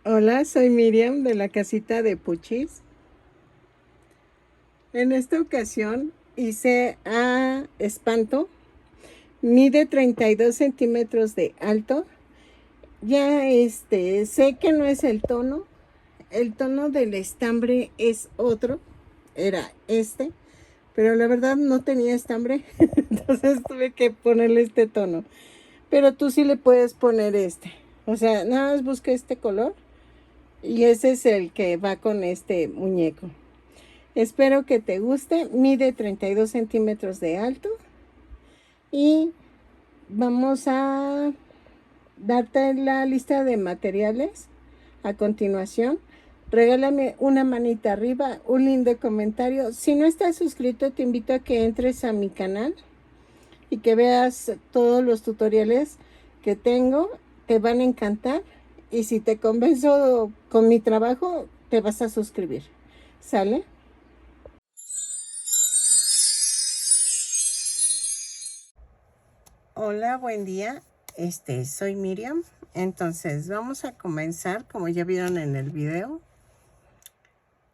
Hola, soy Miriam de la casita de Puchis. En esta ocasión hice a espanto. Mide 32 centímetros de alto. Ya sé que no es el tono. El tono del estambre es otro. Era este. Pero la verdad no tenía estambre. Entonces tuve que ponerle este tono. Pero tú sí le puedes poner este. O sea, nada más busca este color. Y ese es el que va con este muñeco. Espero que te guste. Mide 32 centímetros de alto. Y vamos a darte la lista de materiales a continuación. Regálame una manita arriba, un lindo comentario. Si no estás suscrito, te invito a que entres a mi canal y que veas todos los tutoriales que tengo. Te van a encantar. Y si te convenzo con mi trabajo, te vas a suscribir. ¿Sale? Hola, buen día. Soy Miriam. Entonces, vamos a comenzar, como ya vieron en el video.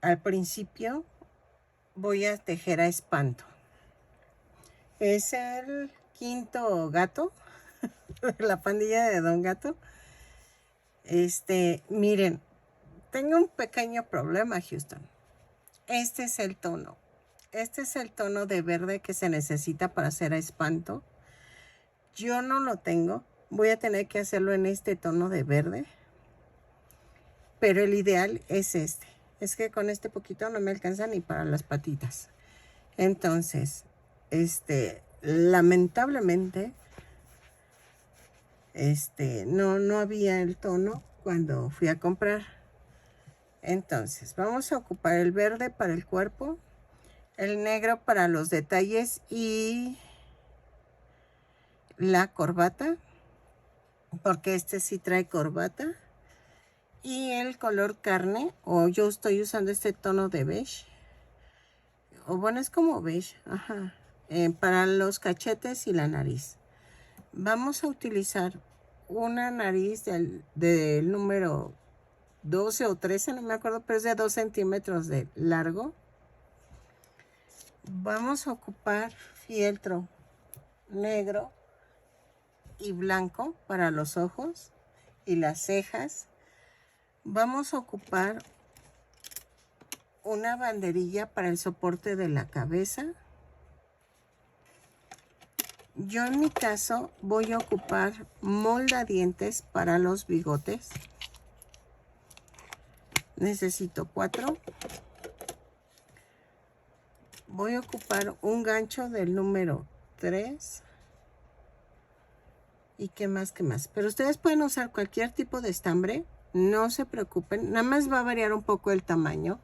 Al principio voy a tejer a espanto. Es el quinto gato, la pandilla de Don Gato. Miren, tengo un pequeño problema, Houston. Este es el tono. Este es el tono de verde que se necesita para hacer a espanto. Yo no lo tengo. Voy a tener que hacerlo en este tono de verde. Pero el ideal es este. Es que con este poquito no me alcanza ni para las patitas. Entonces, lamentablemente, no había el tono cuando fui a comprar. Entonces, vamos a ocupar el verde para el cuerpo, el negro para los detalles y la corbata, porque este sí trae corbata. Y el color carne, o yo estoy usando este tono de beige, o bueno, es como beige, ajá, para los cachetes y la nariz. Vamos a utilizar una nariz del número 12 o 13, no me acuerdo, pero es de 2 centímetros de largo. Vamos a ocupar fieltro negro y blanco para los ojos y las cejas. Vamos a ocupar una banderilla para el soporte de la cabeza. Yo en mi caso voy a ocupar moldadientes para los bigotes. Necesito 4. Voy a ocupar un gancho del número 3. ¿Y qué más? Pero ustedes pueden usar cualquier tipo de estambre. No se preocupen. Nada más va a variar un poco el tamaño.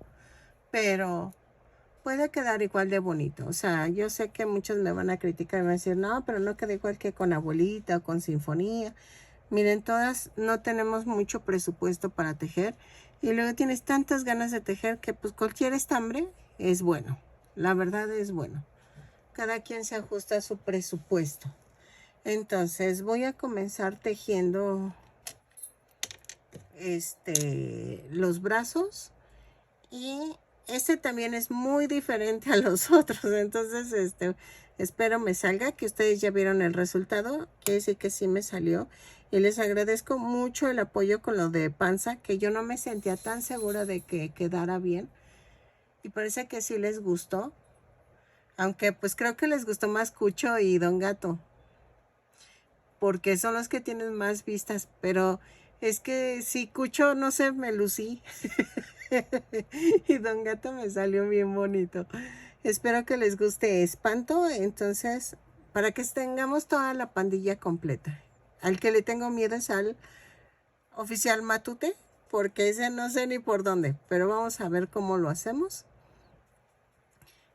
Pero puede quedar igual de bonito. O sea, yo sé que muchos me van a criticar y me van a decir, no, pero no queda igual que con abuelita o con sinfonía. Miren, todas no tenemos mucho presupuesto para tejer. Y luego tienes tantas ganas de tejer que pues cualquier estambre es bueno. La verdad es bueno. Cada quien se ajusta a su presupuesto. Entonces voy a comenzar tejiendo los brazos. Y este también es muy diferente a los otros. Entonces espero me salga, que ustedes ya vieron el resultado. Quiere decir que sí me salió. Y les agradezco mucho el apoyo con lo de panza, que yo no me sentía tan segura de que quedara bien. Y parece que sí les gustó. Aunque pues creo que les gustó más Cucho y Don Gato, porque son los que tienen más vistas. Pero es que sí, Cucho, no sé, me lucí. Y Don Gato me salió bien bonito. Espero que les guste espanto. Entonces, para que tengamos toda la pandilla completa. Al que le tengo miedo es al oficial Matute, porque ese no sé ni por dónde, pero vamos a ver cómo lo hacemos.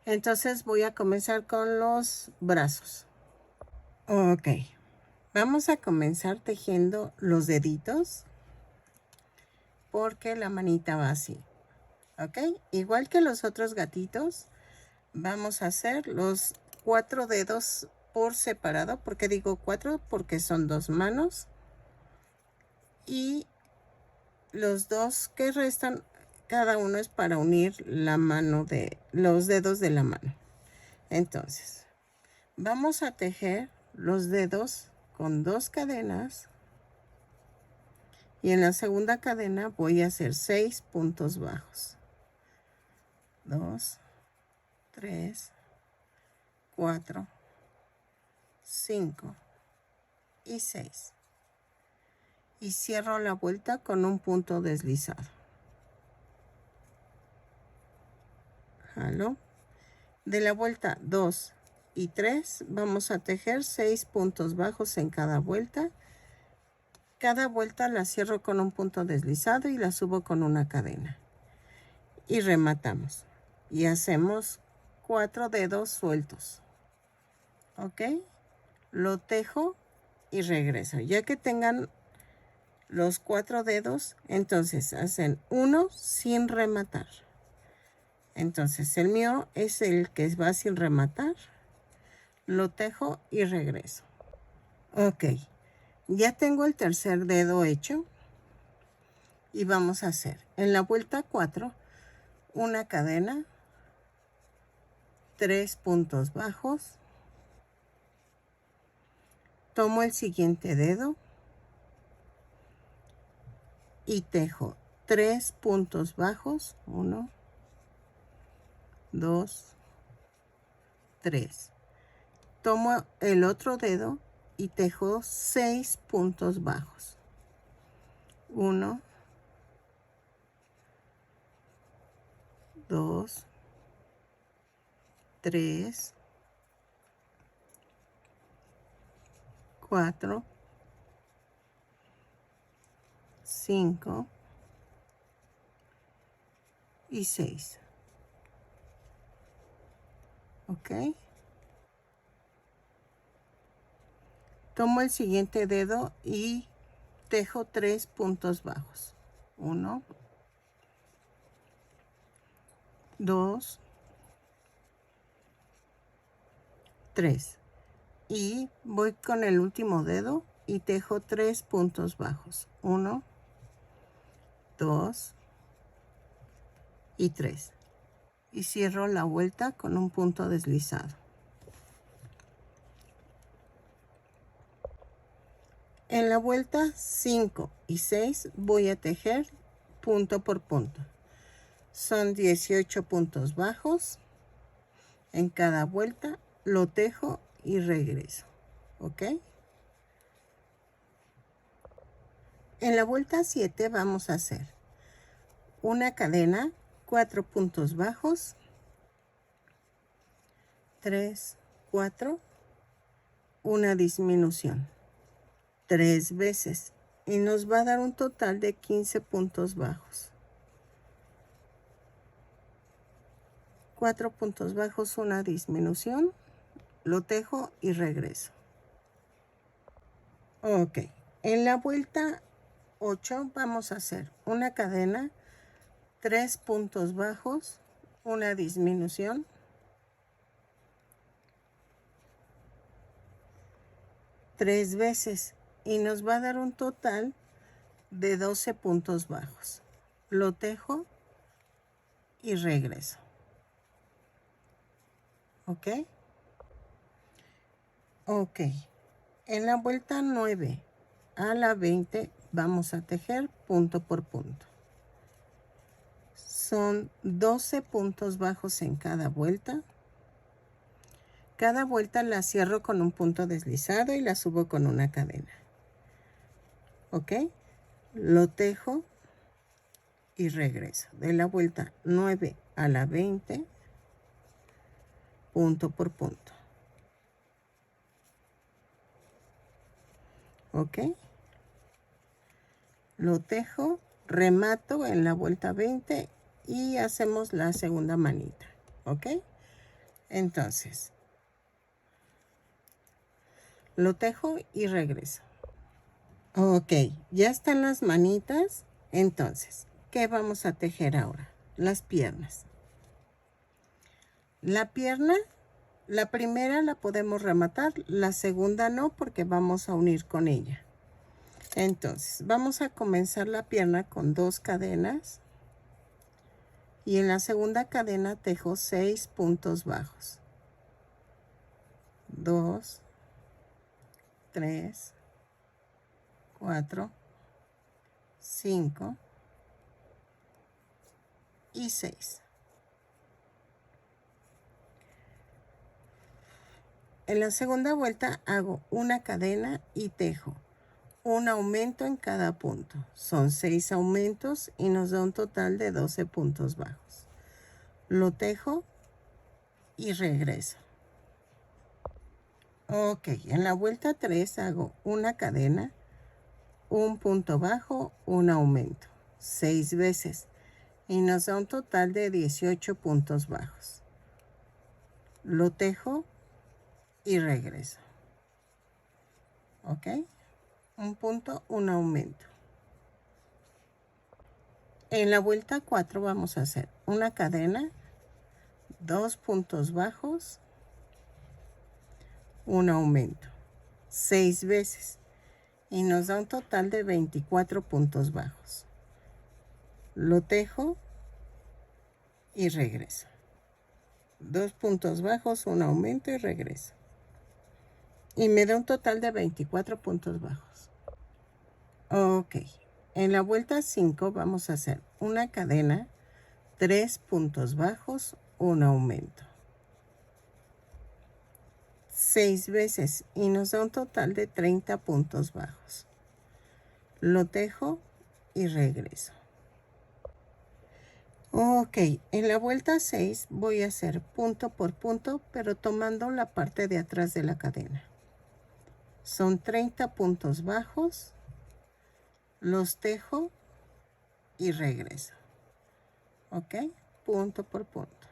Entonces voy a comenzar con los brazos. Ok, vamos a comenzar tejiendo los deditos, porque la manita va así. Ok, igual que los otros gatitos, vamos a hacer los 4 dedos por separado. ¿Por qué digo 4? Porque son 2 manos. Y los dos que restan, cada uno es para unir la mano de los dedos de la mano. Entonces, vamos a tejer los dedos con 2 cadenas y en la segunda cadena voy a hacer 6 puntos bajos. 2, 3, 4, 5 y 6. Y cierro la vuelta con un punto deslizado. Jalo. De la vuelta 2 y 3 vamos a tejer 6 puntos bajos en cada vuelta. Cada vuelta la cierro con un punto deslizado y la subo con una cadena. Y rematamos. Y hacemos 4 dedos sueltos. ¿Ok? Lo tejo y regreso. Ya que tengan los 4 dedos, entonces hacen uno sin rematar. Entonces el mío es el que va sin rematar. Lo tejo y regreso. Ok, ya tengo el tercer dedo hecho. Y vamos a hacer en la vuelta 4 una cadena, 3 puntos bajos. Tomo el siguiente dedo y tejo 3 puntos bajos. 1, 2, 3. Tomo el otro dedo y tejo 6 puntos bajos. 1, 2, 3, 4, 5 y 6. ¿Ok? Tomo el siguiente dedo y tejo 3 puntos bajos. 1, 2, 3. Y voy con el último dedo y tejo 3 puntos bajos. 1, 2 y 3. Y cierro la vuelta con un punto deslizado. En la vuelta 5 y 6 voy a tejer punto por punto. Son 18 puntos bajos. En cada vuelta lo tejo y regreso. ¿Ok? En la vuelta 7 vamos a hacer una cadena, 4 puntos bajos, 3, 4, una disminución, 3 veces y nos va a dar un total de 15 puntos bajos. 4 puntos bajos, una disminución, lo tejo y regreso. Ok, en la vuelta 8 vamos a hacer una cadena, 3 puntos bajos, una disminución, 3 veces y nos va a dar un total de 12 puntos bajos. Lo tejo y regreso. ¿Ok? Ok. En la vuelta 9 a la 20 vamos a tejer punto por punto. Son 12 puntos bajos en cada vuelta. Cada vuelta la cierro con un punto deslizado y la subo con una cadena. ¿Ok? Lo tejo y regreso. De la vuelta 9 a la 20, punto por punto. ¿Ok? Lo tejo, remato en la vuelta 20 y hacemos la segunda manita. ¿Ok? Entonces, lo tejo y regreso. Ok, ya están las manitas. Entonces, ¿qué vamos a tejer ahora? Las piernas. La pierna, la primera la podemos rematar, la segunda no porque vamos a unir con ella. Entonces, vamos a comenzar la pierna con 2 cadenas. Y en la segunda cadena tejo 6 puntos bajos. 2, 3, 4, 5 y 6. En la segunda vuelta hago una cadena y tejo un aumento en cada punto. Son 6 aumentos y nos da un total de 12 puntos bajos. Lo tejo y regreso. Ok, en la vuelta 3 hago una cadena, un punto bajo, un aumento, 6 veces y nos da un total de 18 puntos bajos. Lo tejo y regreso. Ok, un punto, un aumento. En la vuelta 4 vamos a hacer una cadena, 2 puntos bajos, un aumento, 6 veces y nos da un total de 24 puntos bajos. Lo tejo y regreso. 2 puntos bajos, un aumento y regreso. Y me da un total de 24 puntos bajos. Ok, en la vuelta 5 vamos a hacer una cadena, 3 puntos bajos, un aumento, 6 veces y nos da un total de 30 puntos bajos. Lo tejo y regreso. Ok, en la vuelta 6 voy a hacer punto por punto, pero tomando la parte de atrás de la cadena. Son 30 puntos bajos, los tejo y regreso. Ok, punto por punto.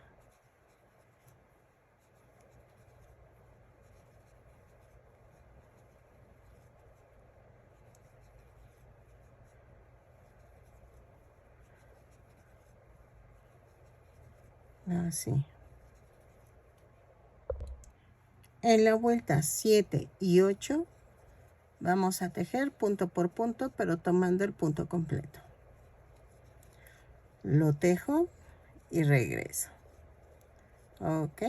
Así. En la vuelta 7 y 8 vamos a tejer punto por punto, pero tomando el punto completo. Lo tejo y regreso. Ok.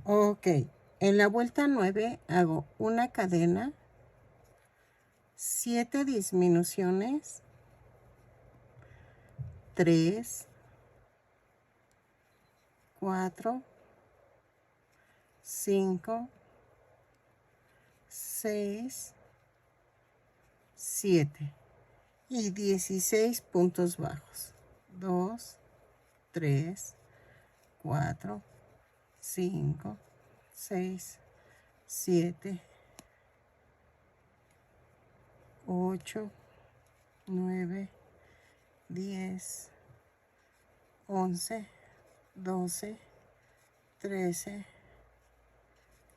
Ok. En la vuelta 9 hago una cadena, 7 disminuciones, 3, 4, 5, 6, 7 y 16 puntos bajos. 2, 3, 4, 5, 6, 7, 8, 9, 10, 11, 12, 13,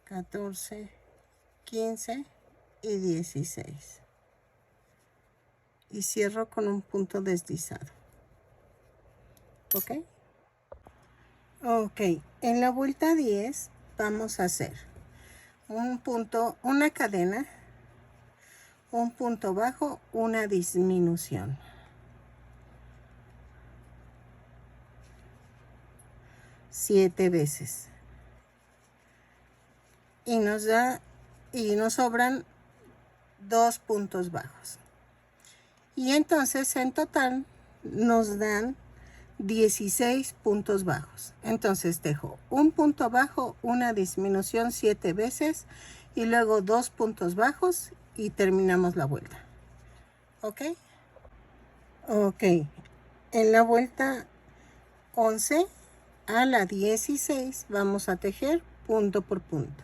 14, 15 y 16. Y cierro con un punto deslizado. ¿Ok? Ok, en la vuelta 10 vamos a hacer un punto, una cadena, un punto bajo, una disminución. 7 veces. Y nos sobran 2 puntos bajos. Y entonces en total nos dan 16 puntos bajos. Entonces tejo un punto bajo, una disminución 7 veces y luego 2 puntos bajos y terminamos la vuelta. ¿Ok? Ok. En la vuelta 11 a la 16 vamos a tejer punto por punto.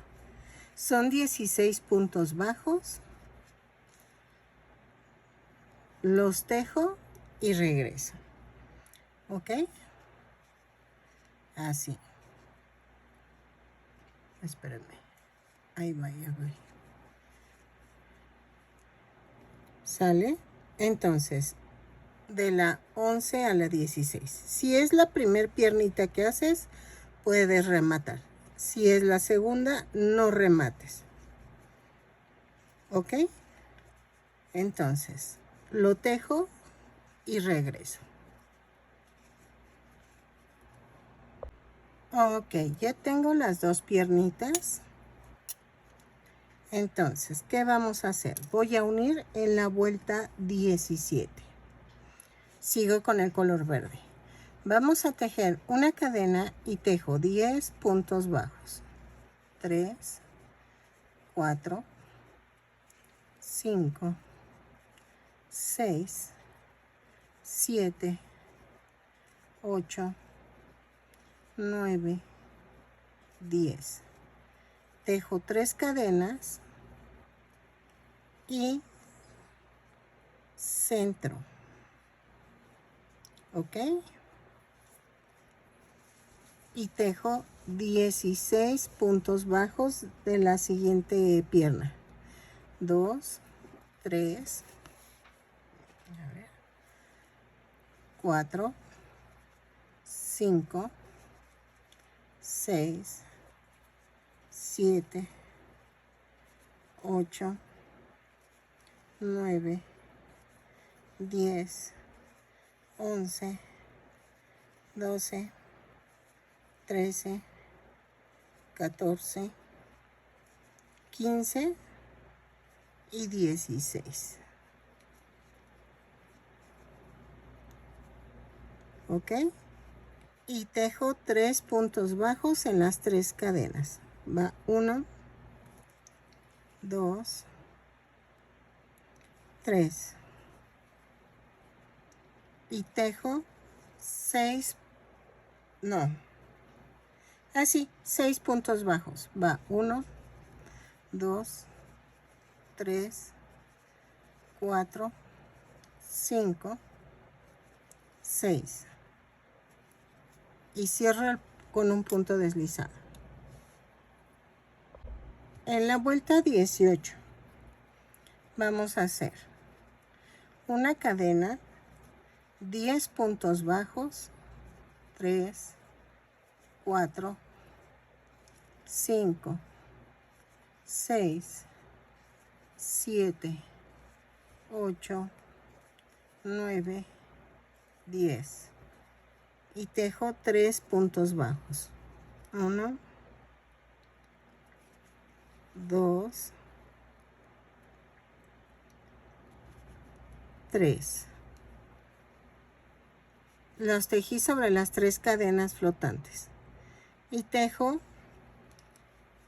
Son 16 puntos bajos. Los tejo y regreso. ¿Ok? Así. Espérenme. Ahí va, ya voy. ¿Sale? Entonces, de la 11 a la 16. Si es la primer piernita que haces, puedes rematar. Si es la segunda, no remates. ¿Ok? Entonces, lo tejo y regreso. Ok, ya tengo las dos piernitas. Entonces, ¿qué vamos a hacer? Voy a unir en la vuelta 17. Sigo con el color verde. Vamos a tejer una cadena y tejo 10 puntos bajos. 3, 4, 5, 6, 7, 8, 9, 10. Tejo 3 cadenas y centro. ¿Ok? Y tejo 16 puntos bajos de la siguiente pierna. 2, 3, 4, 5, 6, 7, 8, 9, 10, 11, 12, 13, 14, 15 y 16. ¿Ok? Y tejo 3 puntos bajos en las 3 cadenas. Va 1, 2, 3. Y tejo 6, no, así, 6 puntos bajos. Va 1, 2, 3, 4, 5, 6. Y cierro con un punto deslizado. En la vuelta 18 vamos a hacer una cadena, 10 puntos bajos, 3, 4, 5, 6, 7, 8, 9, 10. Y tejo 3 puntos bajos. 1, 2, 3. Los tejí sobre las 3 cadenas flotantes. Y tejo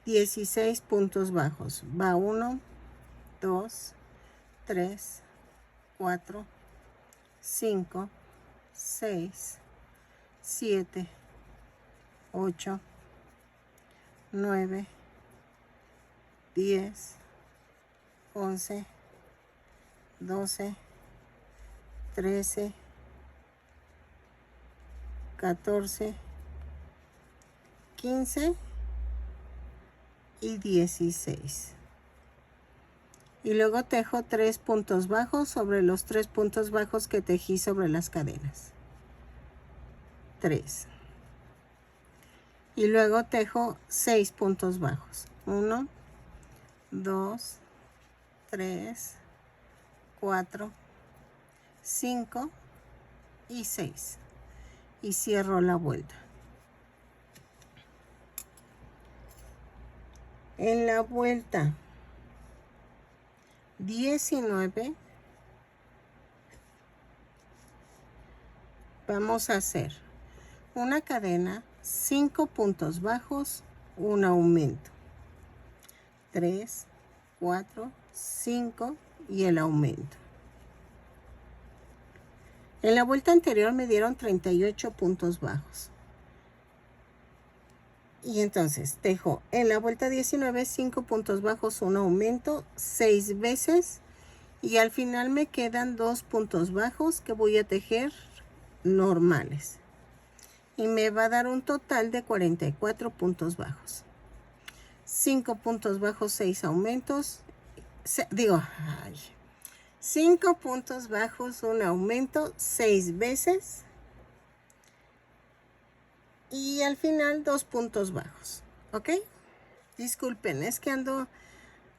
16 puntos bajos. Va 1, 2, 3, 4, 5, 6, 7, 8, 9, 10, 11, 12, 13, 14, 15 y 16. Y luego tejo 3 puntos bajos sobre los 3 puntos bajos que tejí sobre las cadenas. 3. Y luego tejo 6 puntos bajos. 1, 2, 3, 4, 5 y 6. Y cierro la vuelta. En la vuelta 19 vamos a hacer una cadena, 5 puntos bajos, un aumento. 3, 4, 5 y el aumento. En la vuelta anterior me dieron 38 puntos bajos. Y entonces tejo en la vuelta 19 5 puntos bajos, un aumento 6 veces. Y al final me quedan 2 puntos bajos que voy a tejer normales. Y me va a dar un total de 44 puntos bajos. 5 puntos bajos, 6 aumentos. 5 puntos bajos, un aumento 6 veces. Y al final 2 puntos bajos. ¿Ok? Disculpen, es que ando...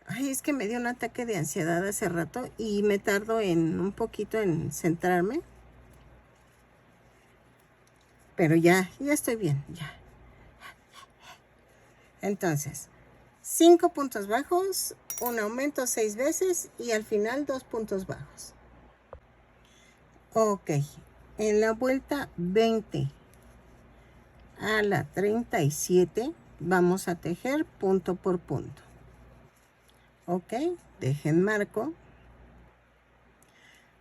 Ay, es que me dio un ataque de ansiedad hace rato y me tardo en un poquito en centrarme. Pero ya estoy bien, ya. Entonces, 5 puntos bajos, un aumento 6 veces y al final 2 puntos bajos. Ok, en la vuelta 20 a la 37 vamos a tejer punto por punto. Ok, dejen marco.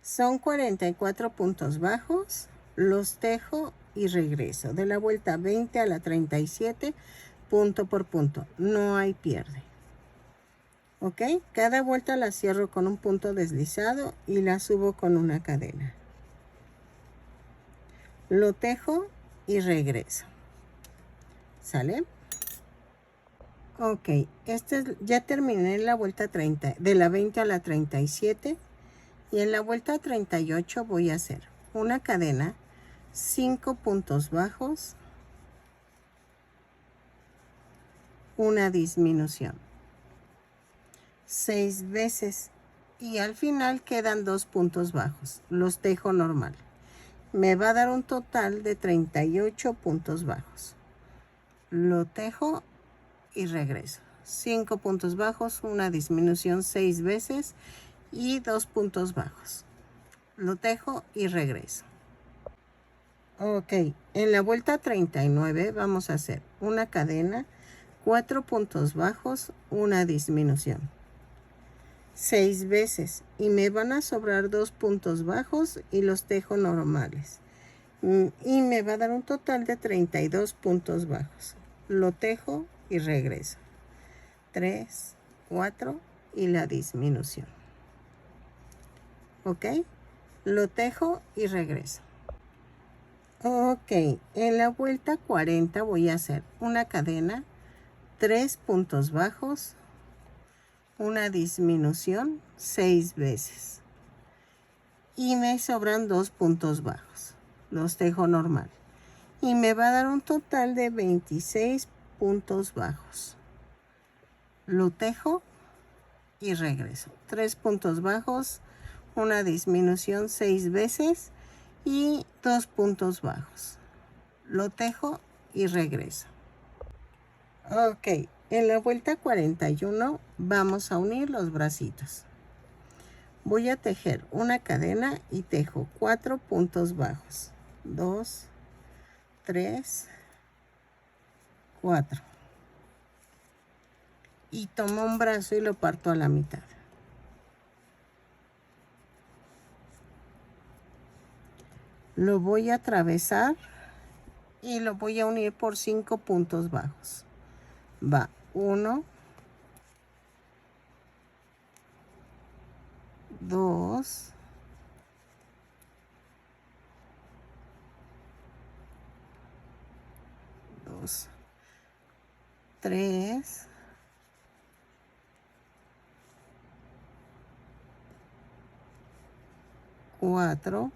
Son 44 puntos bajos, los tejo y regreso. De la vuelta 20 a la 37, punto por punto, no hay pierde. Ok, cada vuelta la cierro con un punto deslizado y la subo con una cadena. Lo tejo y regreso. ¿Sale? Ok, ya terminé la vuelta 30, de la 20 a la 37. Y en la vuelta 38 voy a hacer una cadena, 5 puntos bajos, una disminución, 6 veces y al final quedan 2 puntos bajos. Los tejo normal. Me va a dar un total de 38 puntos bajos. Lo tejo y regreso. 5 puntos bajos, una disminución 6 veces y 2 puntos bajos. Lo tejo y regreso. Ok, en la vuelta 39 vamos a hacer una cadena, 4 puntos bajos, una disminución, 6 veces y me van a sobrar 2 puntos bajos y los tejo normales. Y me va a dar un total de 32 puntos bajos. Lo tejo y regreso. 3, 4 y la disminución. Ok, lo tejo y regreso. Ok, en la vuelta 40 voy a hacer una cadena, 3 puntos bajos, una disminución 6 veces y me sobran 2 puntos bajos. Los tejo normal y me va a dar un total de 26 puntos bajos. Lo tejo y regreso. 3 puntos bajos, una disminución 6 veces y 2 puntos bajos. Lo tejo y regreso. Ok, en la vuelta 41 vamos a unir los bracitos. Voy a tejer una cadena y tejo 4 puntos bajos. 2, 3, 4. Y tomo un brazo y lo parto a la mitad. Lo voy a atravesar y lo voy a unir por 5 puntos bajos. Va 1, 2, 3, 4,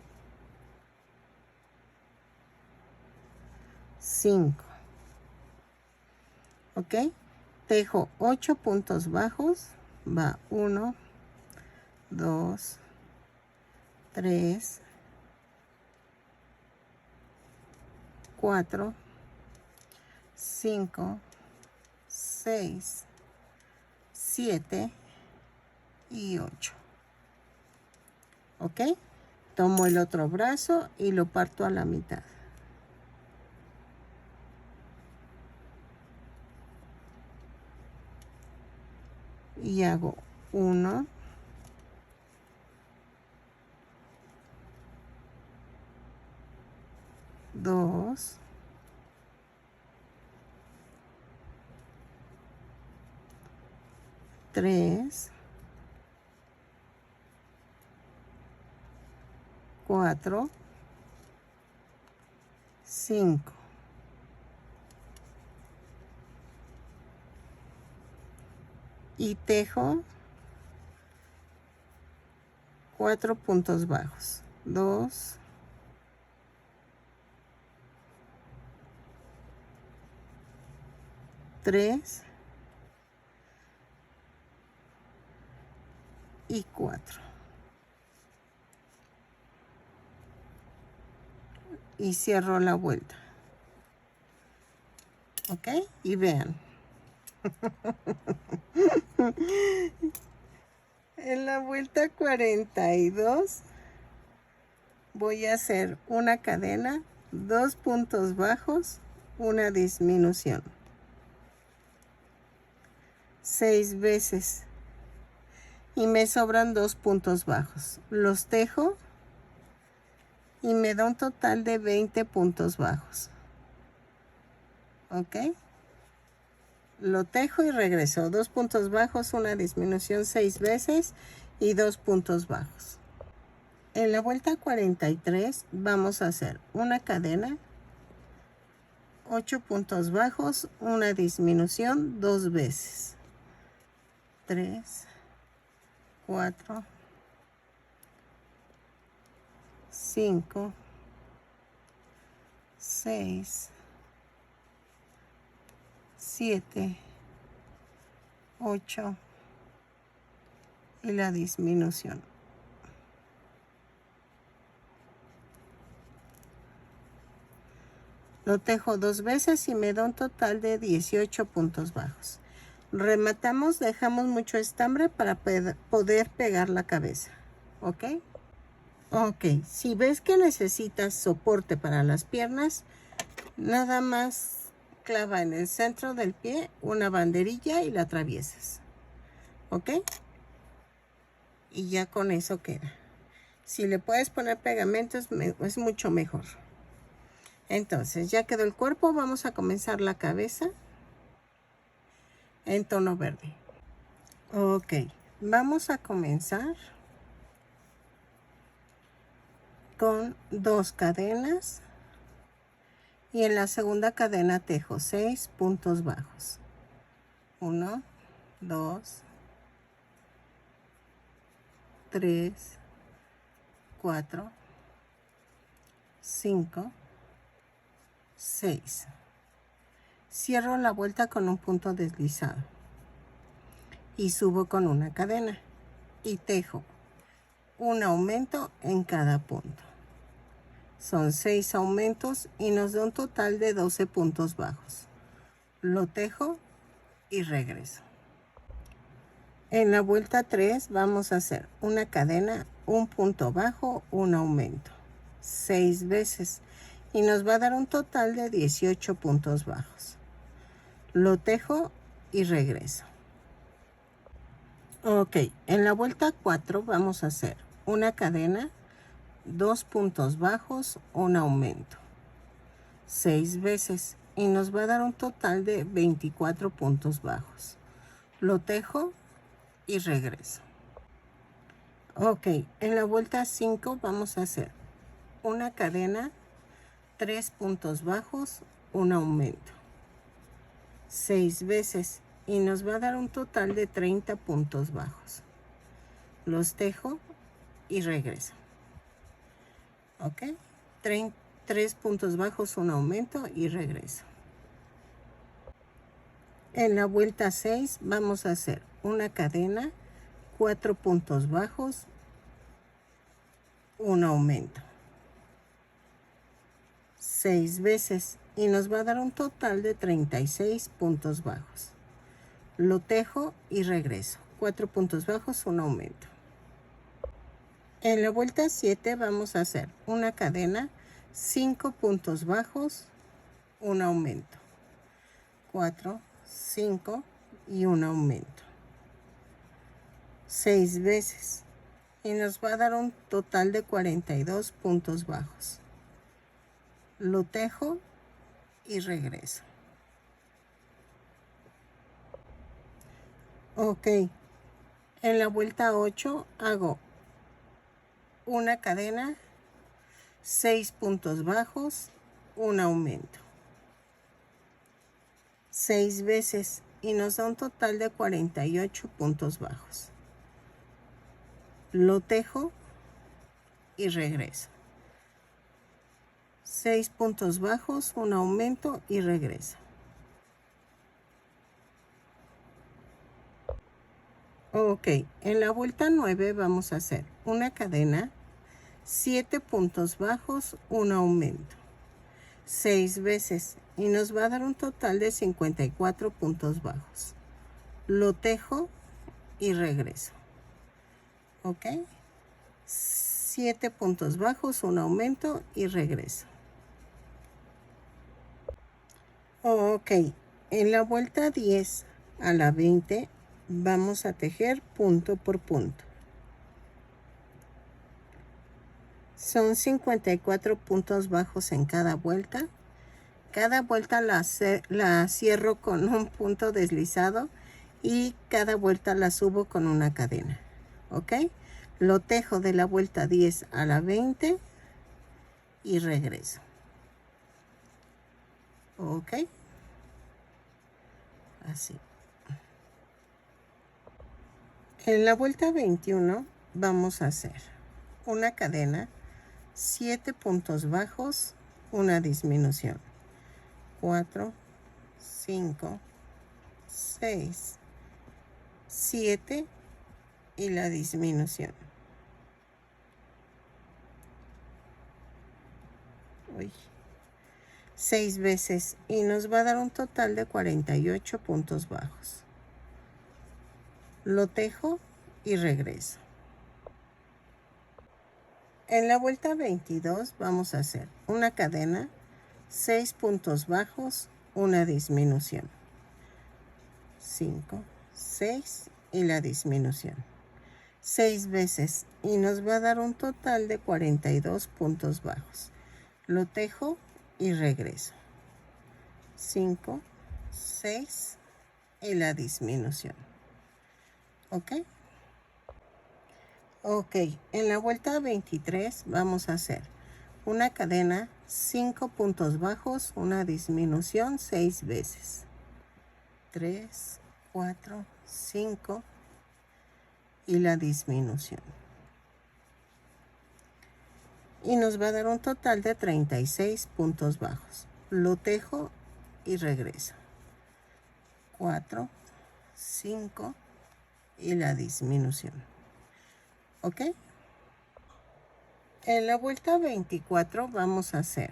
5. Ok, tejo 8 puntos bajos. Va 1, 2, 3, 4, 5, 6, 7 y 8. Ok, tomo el otro brazo y lo parto a la mitad. Y hago 1, 2, 3, 4, 5. Y tejo 4 puntos bajos. 2, 3 y 4. Y cierro la vuelta. ¿Ok? Y vean. En la vuelta 42 voy a hacer una cadena, 2 puntos bajos, una disminución. 6 veces. Y me sobran 2 puntos bajos. Los tejo y me da un total de 20 puntos bajos. ¿Ok? Lo tejo y regreso. 2 puntos bajos, una disminución 6 veces y 2 puntos bajos. En la vuelta 43 vamos a hacer una cadena, 8 puntos bajos, una disminución 2 veces. 3, 4, 5, 6, 7, 8 y la disminución. Lo tejo 2 veces y me da un total de 18 puntos bajos. Rematamos, dejamos mucho estambre para poder pegar la cabeza. ¿Ok? Ok, si ves que necesitas soporte para las piernas, nada más clava en el centro del pie una banderilla y la atraviesas. ¿Ok? Y ya con eso queda. Si le puedes poner pegamento es mucho mejor. Entonces, ya quedó el cuerpo, vamos a comenzar la cabeza en tono verde. Ok, vamos a comenzar con 2 cadenas y en la segunda cadena tejo 6 puntos bajos. 1, 2, 3, 4, 5, 6. Cierro la vuelta con un punto deslizado y subo con una cadena y tejo un aumento en cada punto. Son 6 aumentos y nos da un total de 12 puntos bajos. Lo tejo y regreso. En la vuelta 3 vamos a hacer una cadena, un punto bajo, un aumento. 6 veces y nos va a dar un total de 18 puntos bajos. Lo tejo y regreso. Ok, en la vuelta 4 vamos a hacer una cadena, 2 puntos bajos, un aumento. 6 veces y nos va a dar un total de 24 puntos bajos. Lo tejo y regreso. Ok, en la vuelta 5 vamos a hacer una cadena, 3 puntos bajos, un aumento. 6 veces y nos va a dar un total de 30 puntos bajos. Los tejo y regreso. Ok, 3 puntos bajos, un aumento y regreso. En la vuelta 6 vamos a hacer una cadena, 4 puntos bajos, un aumento. 6 veces y nos va a dar un total de 36 puntos bajos. Lo tejo y regreso. 4 puntos bajos, un aumento. En la vuelta 7 vamos a hacer una cadena, 5 puntos bajos, un aumento. 4, 5 y un aumento. 6 veces y nos va a dar un total de 42 puntos bajos. Lo tejo y regreso. Ok, en la vuelta 8 hago una cadena, 6 puntos bajos, un aumento. 6 veces y nos da un total de 48 puntos bajos. Lo tejo y regreso. 6 puntos bajos, un aumento y regreso. Ok, en la vuelta 9 vamos a hacer una cadena, 7 puntos bajos, un aumento, 6 veces y nos va a dar un total de 54 puntos bajos. Lo tejo y regreso. Ok, 7 puntos bajos, un aumento y regreso. Ok, en la vuelta 10 a la 20 vamos a tejer punto por punto. Son 54 puntos bajos en cada vuelta. Cada vuelta la cierro con un punto deslizado y cada vuelta la subo con una cadena. ¿Ok? Lo tejo de la vuelta 10 a la 20 y regreso. ¿Ok? Así. En la vuelta 21 vamos a hacer una cadena, 7 puntos bajos, una disminución. 4, 5, 6, 7 y la disminución. Uy. 6 veces y nos va a dar un total de 48 puntos bajos. Lo tejo y regreso. En la vuelta 22 vamos a hacer una cadena, 6 puntos bajos, una disminución. 5, 6 y la disminución. 6 veces y nos va a dar un total de 42 puntos bajos. Lo tejo y regreso. 5, 6 y la disminución. ¿Ok? Ok, en la vuelta 23 vamos a hacer una cadena, 5 puntos bajos, una disminución 6 veces. 3, 4, 5 y la disminución. Y nos va a dar un total de 36 puntos bajos. Lo tejo y regreso. 4, 5 y la disminución. ¿Ok? En la vuelta 24 vamos a hacer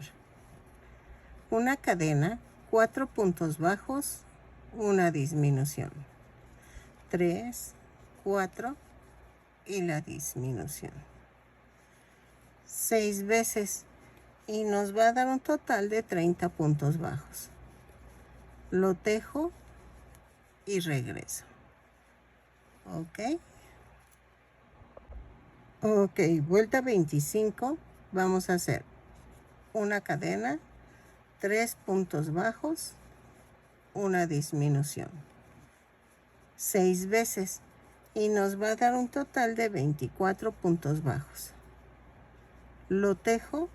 una cadena, 4 puntos bajos, una disminución. 3, 4 y la disminución. 6 veces y nos va a dar un total de 30 puntos bajos. Lo tejo y regreso. ¿Ok? Ok, vuelta 25, vamos a hacer una cadena, 3 puntos bajos, una disminución. 6 veces y nos va a dar un total de 24 puntos bajos. Lo tejo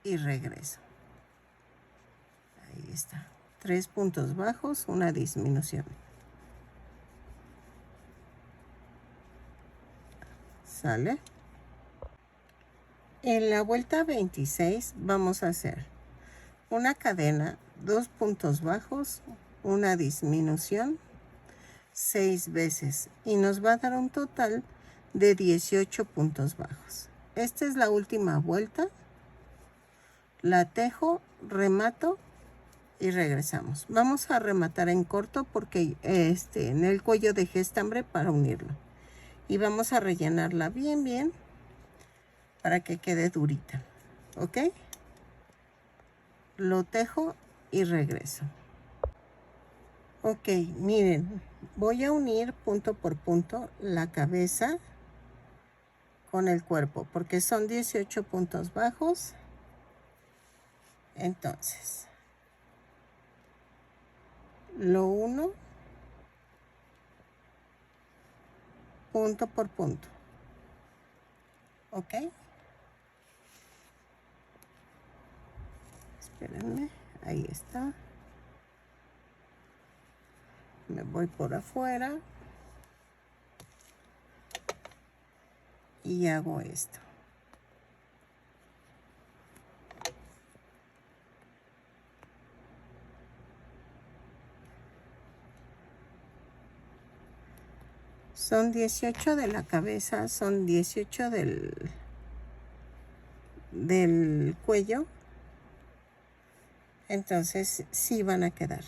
y regreso. Ahí está. 3 puntos bajos, una disminución. ¿Sale? En la vuelta 26 vamos a hacer una cadena, 2 puntos bajos, una disminución, 6 veces y nos va a dar un total de 18 puntos bajos. Esta es la última vuelta. La tejo, remato y regresamos. Vamos a rematar en corto porque en el cuello dejé estambre para unirlo. Y vamos a rellenarla bien, bien para que quede durita. ¿Ok? Lo tejo y regreso. Ok, miren, voy a unir punto por punto la cabeza con el cuerpo porque son 18 puntos bajos. Entonces, lo uno punto por punto. ¿Ok? Espérenme, ahí está. Me voy por afuera y hago esto. Son 18 de la cabeza, son 18 del cuello. Entonces sí van a quedar.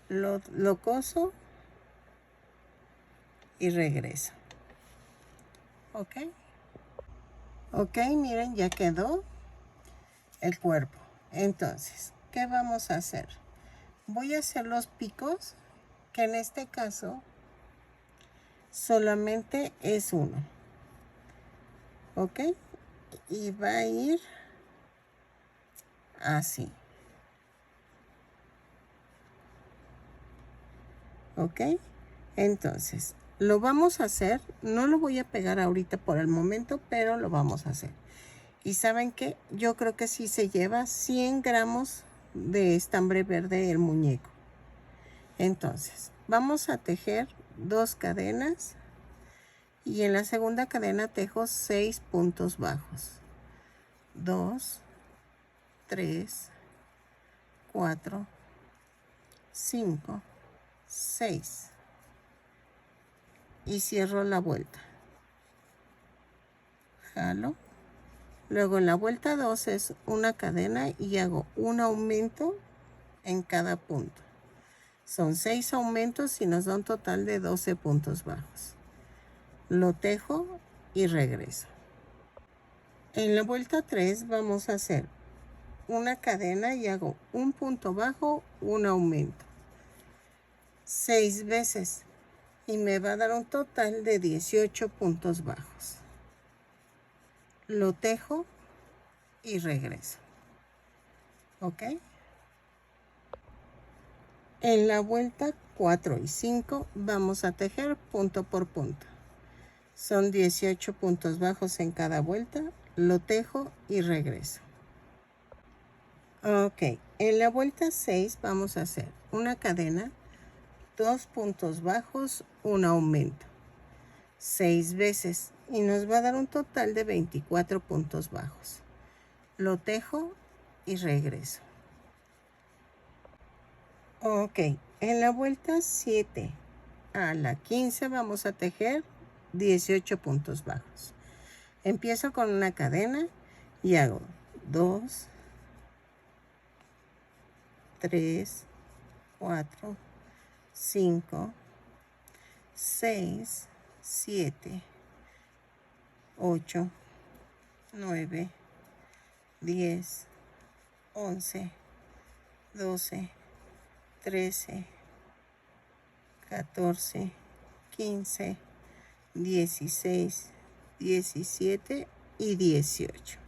Lo coso y regreso. ¿Ok? Ok, miren, ya quedó el cuerpo. Entonces, ¿qué vamos a hacer? Voy a hacer los picos, que en este caso solamente es uno. ¿Ok? Y va a ir así. ¿Ok? Entonces, lo vamos a hacer. No lo voy a pegar ahorita por el momento, pero lo vamos a hacer. Y ¿saben qué? Yo creo que sí se lleva 100 gramos de estambre verde el muñeco. Entonces, vamos a tejer 2 cadenas. Y en la segunda cadena tejo 6 puntos bajos. 2, 3, 4, 5, 6. Y cierro la vuelta. Jalo. Luego en la vuelta 2 es una cadena y hago un aumento en cada punto. Son 6 aumentos y nos da un total de 12 puntos bajos. Lo tejo y regreso. En la vuelta 3 vamos a hacer una cadena y hago un punto bajo, un aumento. 6 veces y me va a dar un total de 18 puntos bajos. Lo tejo y regreso. ¿Ok? En la vuelta 4 y 5 vamos a tejer punto por punto. Son 18 puntos bajos en cada vuelta. Lo tejo y regreso. Ok, en la vuelta 6 vamos a hacer una cadena, 2 puntos bajos, un aumento. 6 veces y nos va a dar un total de 24 puntos bajos. Lo tejo y regreso. Ok, en la vuelta 7 a la 15 vamos a tejer 18 puntos bajos. Empiezo con una cadena y hago 2, 3, 4, 5, 6, 7, 8, 9, 10, 11, 12, 13, 14, 15, 16, 17 y 18.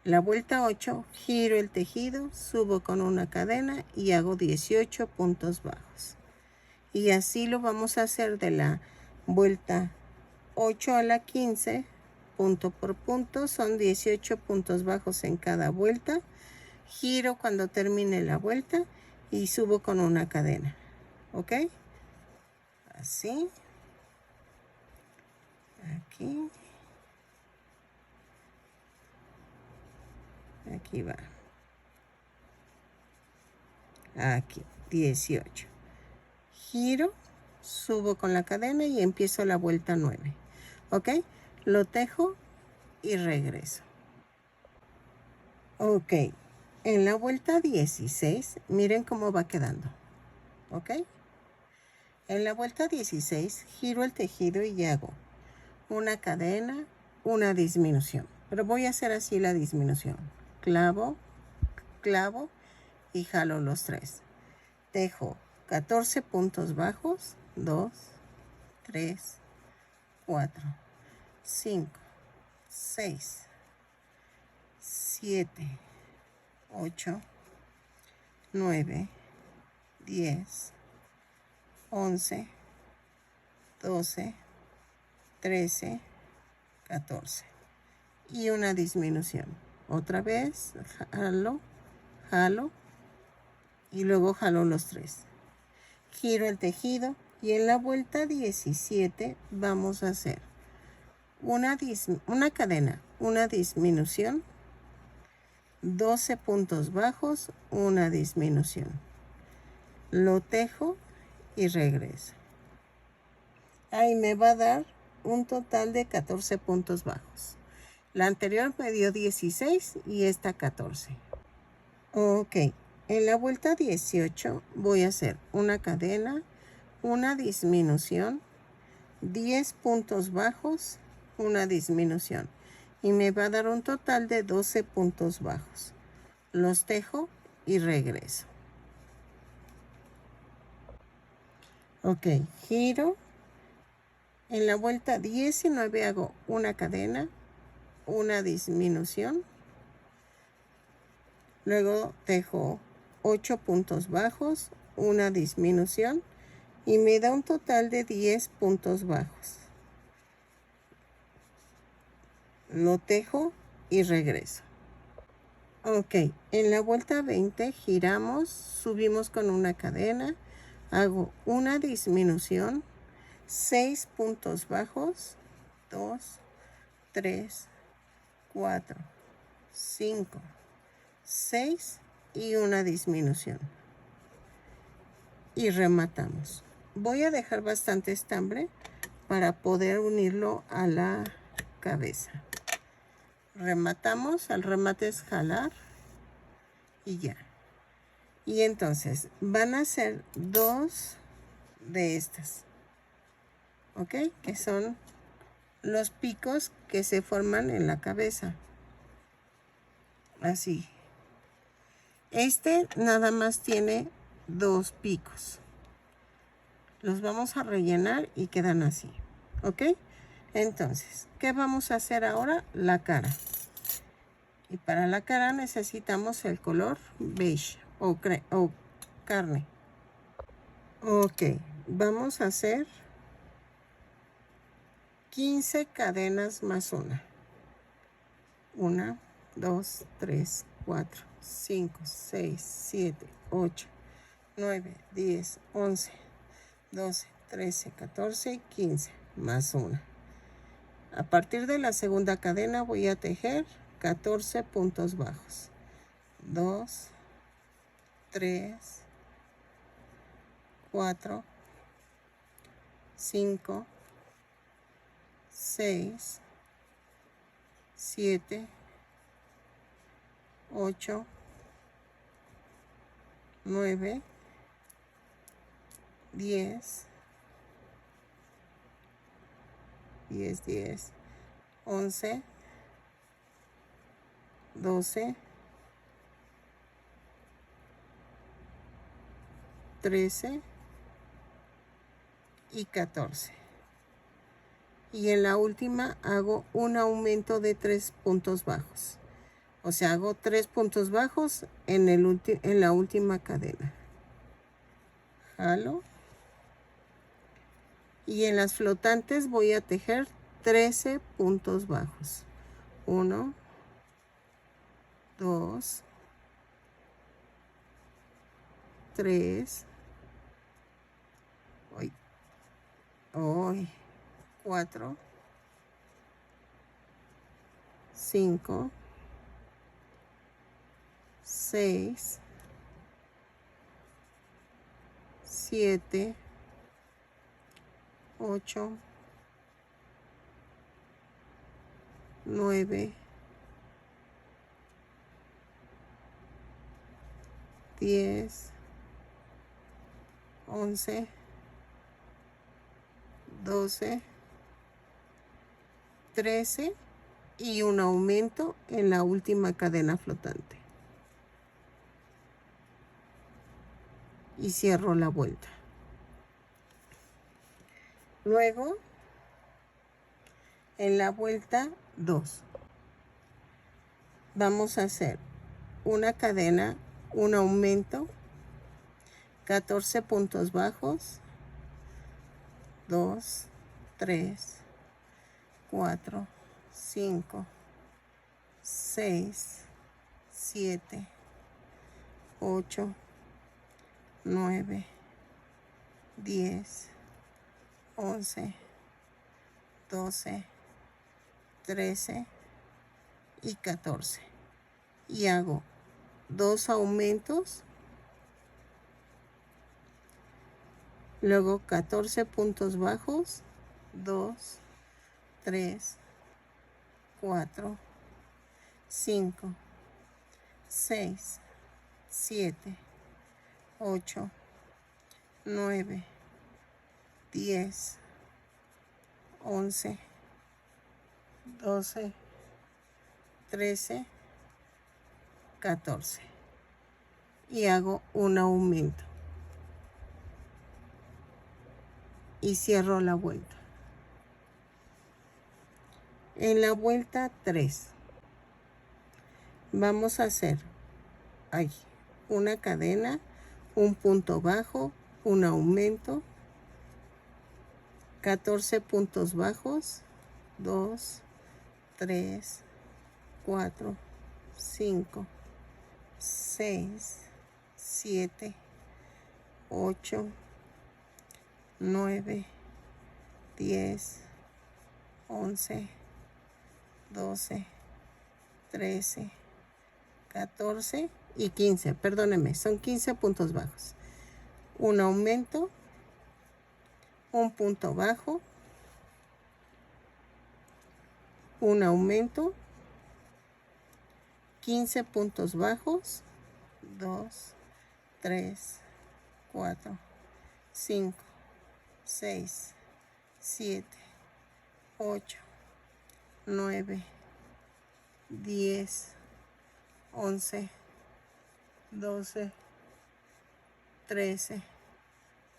La vuelta 8, giro el tejido, subo con una cadena y hago 18 puntos bajos. Y así lo vamos a hacer de la vuelta 8 a la 15, punto por punto, son 18 puntos bajos en cada vuelta. Giro cuando termine la vuelta y subo con una cadena. ¿Ok? Así. Aquí. Aquí va. Aquí, 18. Giro, subo con la cadena y empiezo la vuelta 9. ¿Ok? Lo tejo y regreso. Ok. En la vuelta 16, miren cómo va quedando. ¿Ok? En la vuelta 16, giro el tejido y hago una cadena, una disminución. Pero voy a hacer así la disminución. Clavo, clavo y jalo los 3. Tejo 14 puntos bajos, 2, 3, 4, 5, 6, 7, 8, 9, 10, 11, 12, 13, 14. Y una disminución. Otra vez, jalo, jalo y luego jalo los 3. Giro el tejido y en la vuelta 17 vamos a hacer una cadena, una disminución, 12 puntos bajos, una disminución. Lo tejo y regreso. Ahí me va a dar un total de 14 puntos bajos. La anterior me dio 16 y esta 14. Ok, en la vuelta 18 voy a hacer una cadena, una disminución, 10 puntos bajos, una disminución. Y me va a dar un total de 12 puntos bajos. Los tejo y regreso. Ok, giro. En la vuelta 19 hago una cadena, una disminución. Luego tejo 8 puntos bajos, una disminución y me da un total de 10 puntos bajos. Lo tejo y regreso. Ok, en la vuelta 20 giramos, subimos con una cadena, hago una disminución, 6 puntos bajos, 2, 3, 4, 5, 6 y una disminución. Y rematamos. Voy a dejar bastante estambre para poder unirlo a la cabeza. Rematamos, el remate es jalar y ya. Y entonces van a ser 2 de estas, ¿ok? Que son los picos que se forman en la cabeza. Así. Este nada más tiene 2 picos. Los vamos a rellenar y quedan así, ¿ok? Entonces, ¿qué vamos a hacer ahora? La cara. Y para la cara necesitamos el color beige o carne. Ok, vamos a hacer 15 cadenas más una. 1, 2, 3, 4, 5, 6, 7, 8, 9, 10, 11, 12, 13, 14 y 15 más una. A partir de la segunda cadena voy a tejer 14 puntos bajos. 2, 3, 4, 5, 6, 7, 8, 9, 10, 11, 12, 13 y 14. Y en la última hago un aumento de 3 puntos bajos. O sea, hago 3 puntos bajos en la última cadena. Jalo. Y en las flotantes voy a tejer 13 puntos bajos. 1, 2, 3, 4, 5, 6, 7, 8, 9, 10, 11, 12, 13 y un aumento en la última cadena flotante. Y cierro la vuelta. Luego, en la vuelta 2, vamos a hacer una cadena, un aumento, 14 puntos bajos, 2, 3, 4, 5, 6, 7, 8, 9, 10, 11, 12, 13 y 14. Y hago 2 aumentos, luego 14 puntos bajos 2, 3, 4, 5, 6, 7, 8, 9, 10, 11, 12, 13, 14 y hago un aumento y cierro la vuelta. En la vuelta 3 vamos a hacer ahí una cadena, un punto bajo, un aumento, 14 puntos bajos, 2, 3, 4, 5, 6, 7, 8, 9, 10, 11, 12, 13, 14 y 15, perdónenme, son 15 puntos bajos. Un aumento, un punto bajo, un aumento, 15 puntos bajos, 2, 3, 4, 5, 6, 7, 8, 9, 10, 11, 12, 13,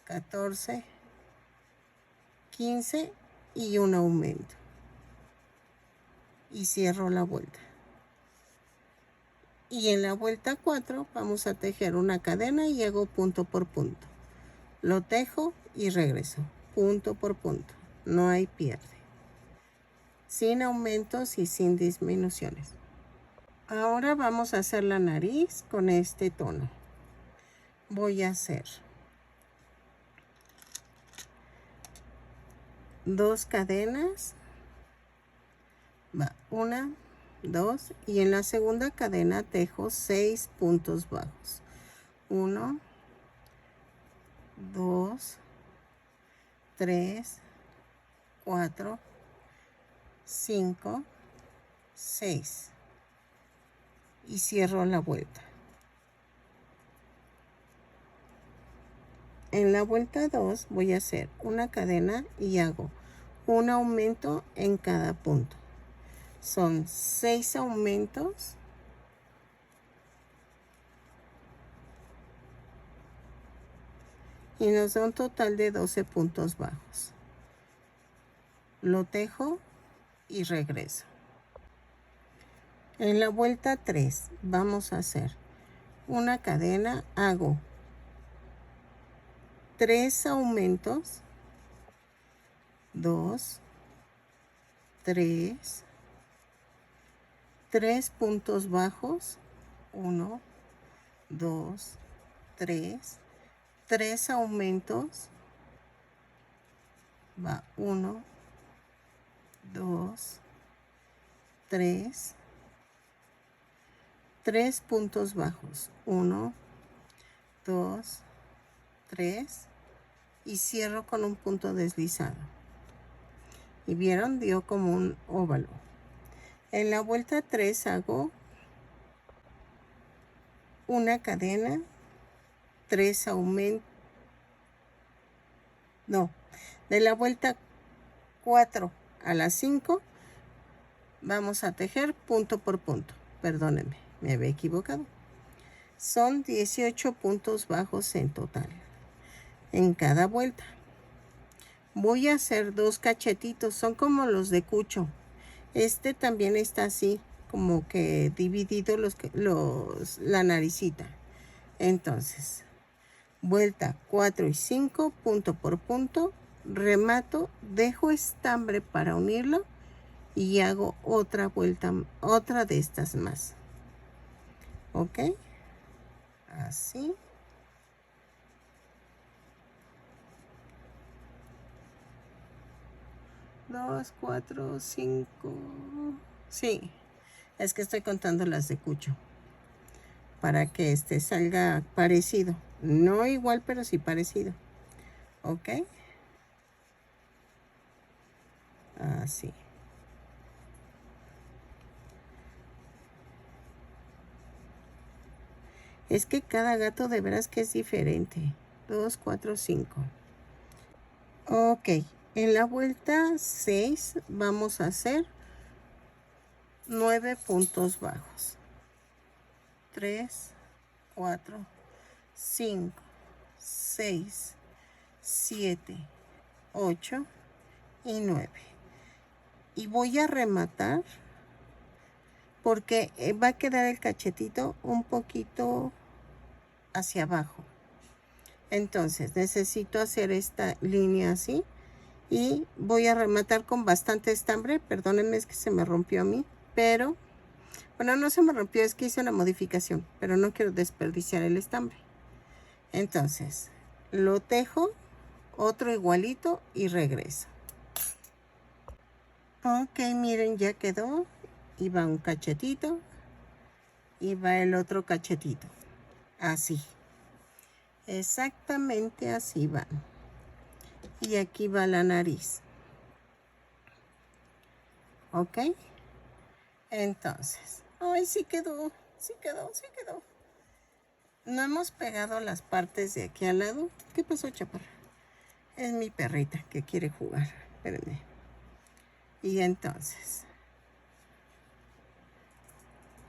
14, 15 y un aumento. Y cierro la vuelta. Y en la vuelta 4 vamos a tejer una cadena y hago punto por punto. Lo tejo y regreso, punto por punto. No hay pierde. Sin aumentos y sin disminuciones. Ahora vamos a hacer la nariz con este tono. Voy a hacer 2 cadenas. Va 1, 2 y en la segunda cadena tejo 6 puntos bajos. 1, 2, 3, 4, 5, 6 y cierro la vuelta. En la vuelta 2 voy a hacer una cadena y hago un aumento en cada punto. Son 6 aumentos y nos da un total de 12 puntos bajos. Lo tejo y regreso. En la vuelta 3 vamos a hacer una cadena, hago 3 aumentos, 2, 3, 3 puntos bajos, 1, 2, 3, 3 aumentos, va 1, 2, 3, 3 puntos bajos, 1, 2, 3 y cierro con un punto deslizado. Y vieron, dio como un óvalo. En la vuelta 3 hago una cadena, 3 aumentos, no, de la vuelta 4 a la 5 vamos a tejer punto por punto. Perdónenme, me había equivocado. Son 18 puntos bajos en total en cada vuelta. Voy a hacer 2 cachetitos, son como los de Cucho. Este también está así, como que dividido la naricita. Entonces, vuelta 4 y 5, punto por punto, remato, dejo estambre para unirlo y hago otra vuelta, otra de estas más. ¿Ok? Así. Dos, 4, 5. Sí, es que estoy contando las de Cucho para que salga parecido, no igual pero sí parecido. Ok, Así. Es que cada gato de veras que es diferente. 2, 4, 5. Ok, en la vuelta 6 vamos a hacer 9 puntos bajos. 3, 4, 5, 6, 7, 8 y 9. Y voy a rematar porque va a quedar el cachetito un poquito hacia abajo. Entonces necesito hacer esta línea así y voy a rematar con bastante estambre. Perdónenme, es que se me rompió a mí, pero bueno, no se me rompió, es que hice una modificación, pero no quiero desperdiciar el estambre. Entonces lo tejo, otro igualito y regreso. Ok, miren, ya quedó. Y va un cachetito y va el otro cachetito. Así. Exactamente así van. Y aquí va la nariz. ¿Ok? Entonces. Ay, sí quedó. Sí quedó, sí quedó. No hemos pegado las partes de aquí al lado. ¿Qué pasó, chaparra? Es mi perrita que quiere jugar. Espérenme. Y entonces.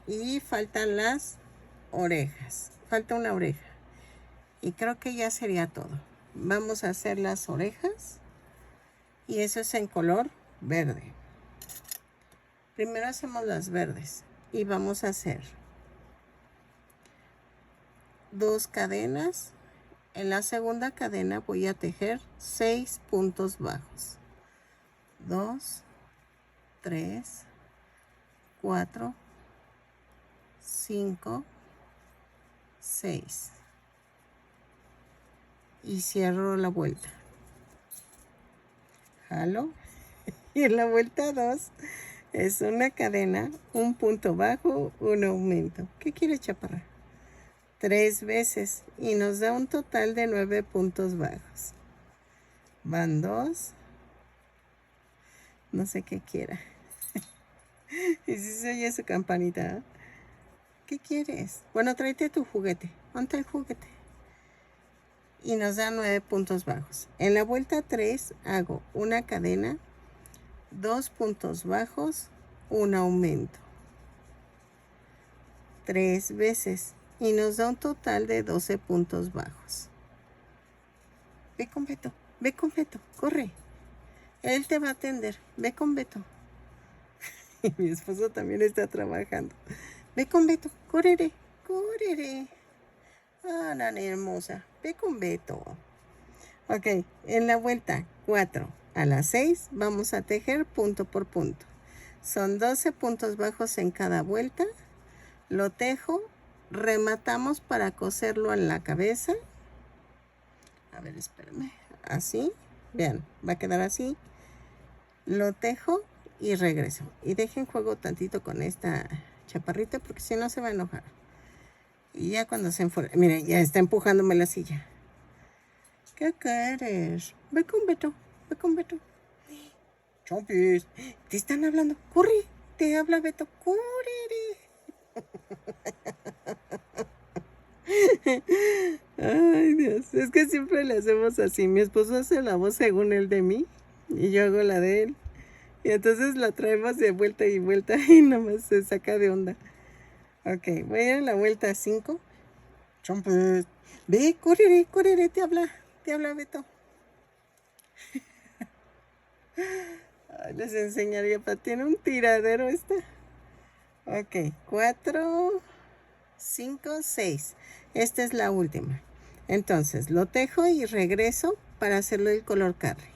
Y faltan las orejas. Falta una oreja. Y creo que ya sería todo. Vamos a hacer las orejas. Y eso es en color verde. Primero hacemos las verdes. Y vamos a hacer 2 cadenas. En la segunda cadena voy a tejer 6 puntos bajos. 2, 3, 4, 5, 6. Y cierro la vuelta. Jalo. Y en la vuelta 2 es una cadena, un punto bajo, un aumento. ¿Qué quiere, chaparra? 3 veces y nos da un total de 9 puntos bajos. Van 2. No sé qué quiera. Y si se oye su campanita. ¿Qué quieres? Bueno, tráete tu juguete. Ponte el juguete. Y nos da 9 puntos bajos. En la vuelta 3 hago una cadena, 2 puntos bajos, un aumento. 3 veces. Y nos da un total de 12 puntos bajos. Ve con Beto. Ve con Beto. Corre. Él te va a atender. Ve con Beto. Y mi esposo también está trabajando. Ve con Beto. Correré. Correré. Ah, nana hermosa. Ve con Beto. Ok. En la vuelta 4 a las 6 vamos a tejer punto por punto. Son 12 puntos bajos en cada vuelta. Lo tejo. Rematamos para coserlo en la cabeza. A ver, espérenme. Así. Vean, va a quedar así. Lo tejo y regreso. Y dejen juego tantito con esta chaparrita porque si no se va a enojar. Y ya cuando se enfure... Miren, ya está empujándome la silla. ¿Qué quieres? Ve con Beto. Ve con Beto. Chompis, te están hablando. Corre. Te habla Beto. Corre. Ay, Dios. Es que siempre le hacemos así. Mi esposo hace la voz según el de mí. Y yo hago la de él. Y entonces la traemos de vuelta y vuelta y nomás se saca de onda. Ok, voy a ir a la vuelta 5. Chompes. Ve, correré, te habla Beto. Ay, les enseñaría, pero tiene un tiradero esta. Ok, 4, 5, 6. Esta es la última. Entonces, lo tejo y regreso para hacerlo el color carne.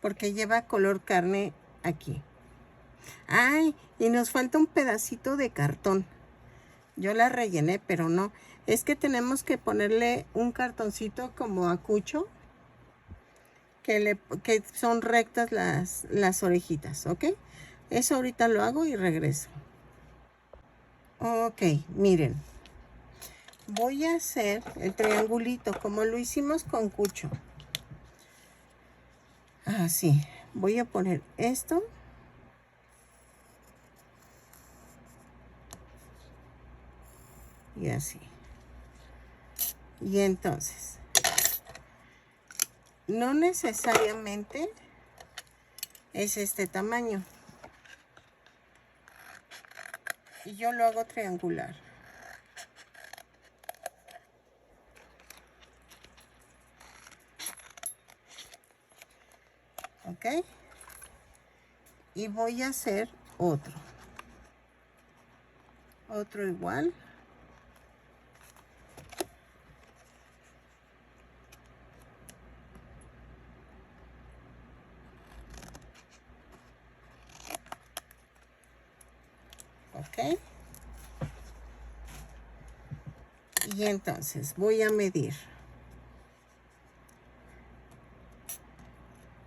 Porque lleva color carne aquí. Ay, y nos falta un pedacito de cartón. Yo la rellené, pero no. Es que tenemos que ponerle un cartoncito como acucho. Que son rectas las orejitas, ¿ok? Eso ahorita lo hago y regreso. Ok, miren. Voy a hacer el triangulito como lo hicimos con cucho. Así. Voy a poner esto. Y así. Y entonces, no necesariamente es este tamaño. Y yo lo hago triangular. ¿Ok? Y voy a hacer otro. Otro igual. ¿Ok? Y entonces voy a medir.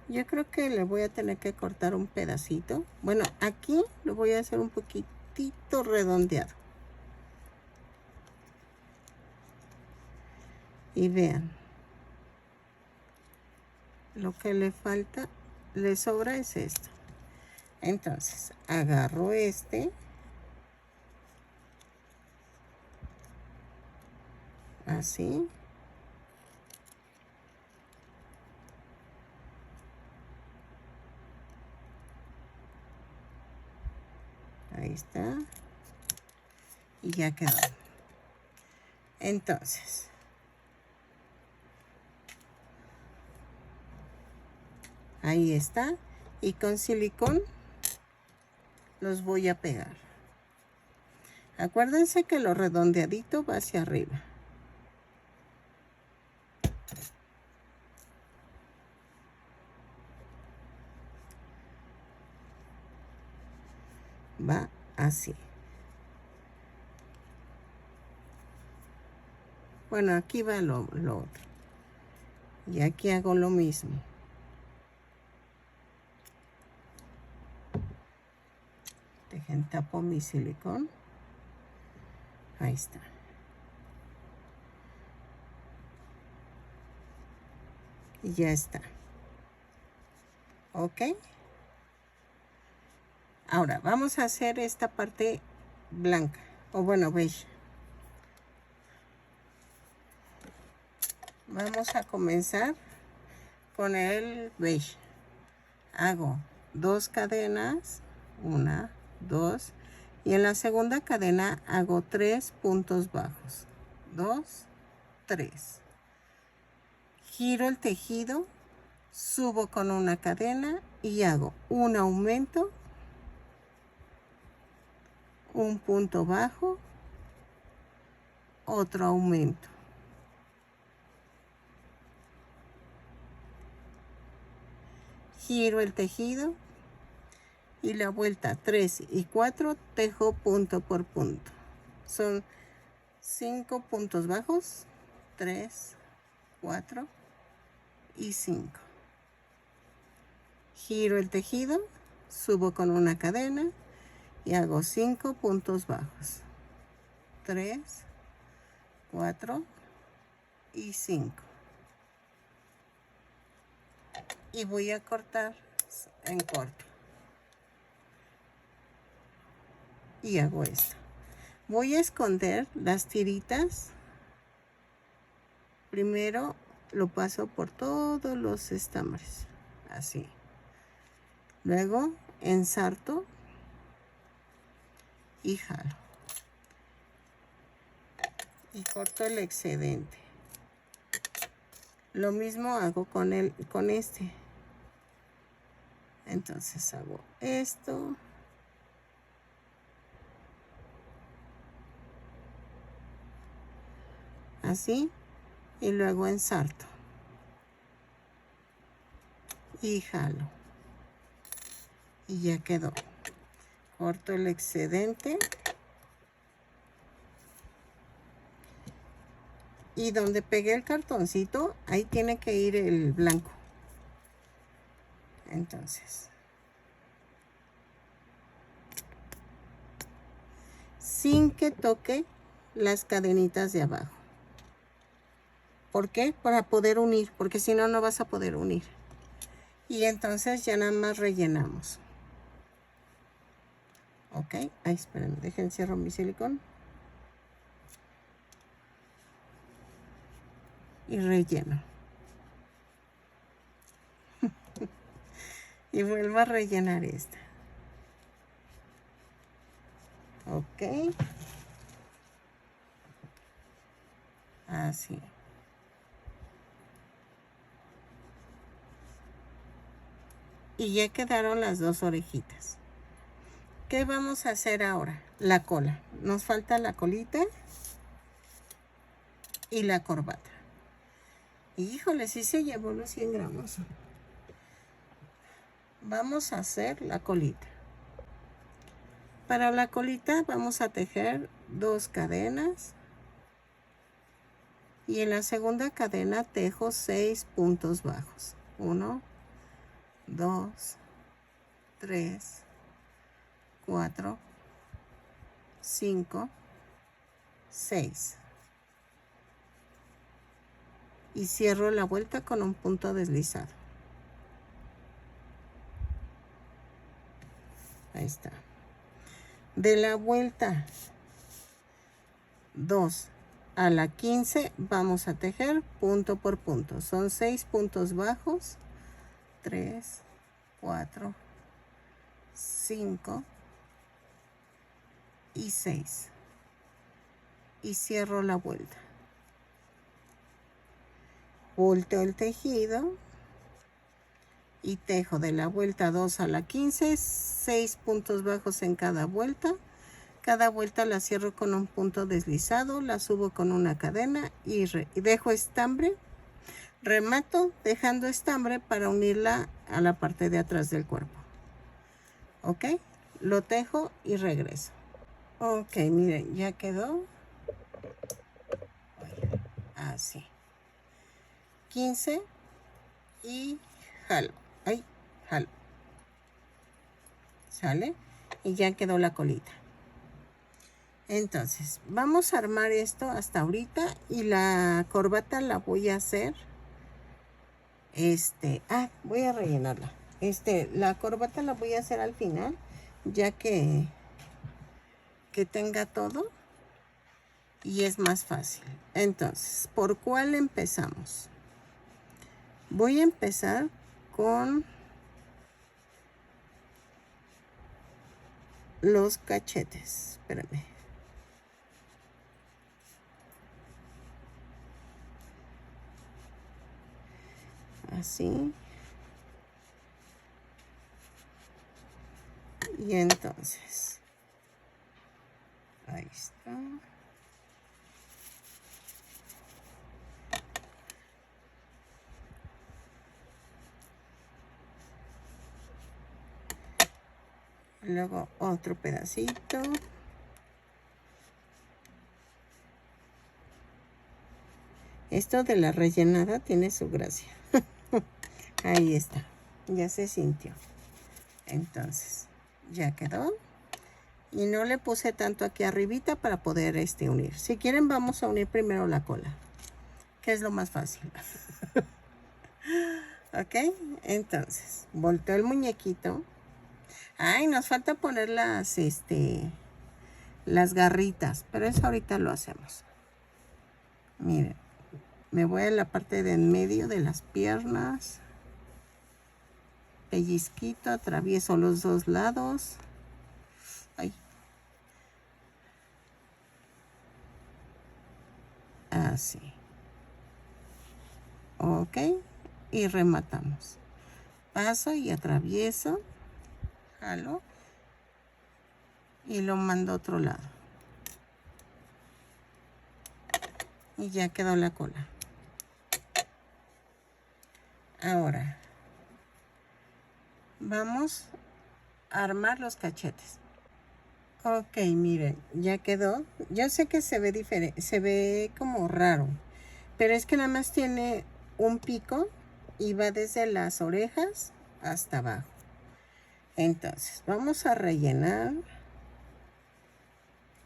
Yo creo que le voy a tener que cortar un pedacito. Bueno, aquí lo voy a hacer un poquitito redondeado. Y vean. Lo que le falta, le sobra es esto. Entonces, agarro este. Así. Ahí está. Y ya quedó. Entonces, ahí está. Y con silicón los voy a pegar. Acuérdense que lo redondeadito va hacia arriba. Va así. Bueno, aquí va lo otro. Y aquí hago lo mismo. Dejen tapo mi silicón. Ahí está. Y ya está. ¿Ok? Ahora vamos a hacer esta parte blanca. O bueno, beige. Vamos a comenzar con el beige. Hago 2 cadenas. 1, 2. Y en la segunda cadena hago 3 puntos bajos. 2, 3. Giro el tejido. Subo con una cadena y hago un aumento, un punto bajo, otro aumento. Giro el tejido y la vuelta 3 y 4 tejo punto por punto. Son 5 puntos bajos, 3, 4 y 5. Giro el tejido, subo con una cadena y hago 5 puntos bajos. 3, 4 y 5. Y voy a cortar en corto. Y hago esto. Voy a esconder las tiritas. Primero lo paso por todos los estambres. Así. Luego ensarto y jalo. Y corto el excedente. Lo mismo hago con este. Entonces hago esto. Así. Y luego ensarto. Y jalo. Y ya quedó. Corto el excedente. Y donde pegué el cartoncito, ahí tiene que ir el blanco. Entonces, sin que toque las cadenitas de abajo. ¿Por qué? Para poder unir, porque si no, no vas a poder unir. Y entonces ya nada más rellenamos. Ok, ay, espérenme, dejen cierro mi silicón. Y relleno. Y vuelvo a rellenar esta. Ok. Así. Y ya quedaron las dos orejitas. ¿Qué vamos a hacer ahora? La cola. Nos falta la colita y la corbata. Híjole, sí se llevó los 100 gramos. Vamos a hacer la colita. Para la colita vamos a tejer 2 cadenas. Y en la segunda cadena tejo 6 puntos bajos. 1, 2, 3, 4, 5, 6. Y cierro la vuelta con un punto deslizado. Ahí está. De la vuelta 2 a la 15 vamos a tejer punto por punto. Son 6 puntos bajos. 3, 4, 5 y 6. Y cierro la vuelta. Volteo el tejido y tejo de la vuelta 2 a la 15, 6 puntos bajos en cada vuelta. Cada vuelta la cierro con un punto deslizado, la subo con una cadena y dejo estambre. Remato dejando estambre para unirla a la parte de atrás del cuerpo. Ok, lo tejo y regreso. Ok, miren, ya quedó. Así. 15 y jalo. Ay, jalo. ¿Sale? Y ya quedó la colita. Entonces, vamos a armar esto hasta ahorita y la corbata la voy a hacer. Voy a rellenarla. La corbata la voy a hacer al final, ya que tenga todo y es más fácil. Entonces, ¿por cuál empezamos? Voy a empezar con los cachetes. Espérame. Así. Y entonces, ahí está. Luego otro pedacito. Esto de la rellenada tiene su gracia. Ahí está. Ya se sintió. Entonces, ya quedó. Y no le puse tanto aquí arribita para poder unir. Si quieren, vamos a unir primero la cola, que es lo más fácil. Ok, entonces, volteo el muñequito. Ay, nos falta poner las garritas, pero eso ahorita lo hacemos. Miren, me voy a la parte de en medio de las piernas. Pellizquito, atravieso los dos lados. Ay. Así. Ok, y rematamos. Paso y atravieso. Jalo. Y lo mando a otro lado. Y ya quedó la cola. Ahora vamos a armar los cachetes. Ok, miren, ya quedó. Yo sé que se ve diferente, se ve como raro, pero es que nada más tiene un pico y va desde las orejas hasta abajo. Entonces, vamos a rellenar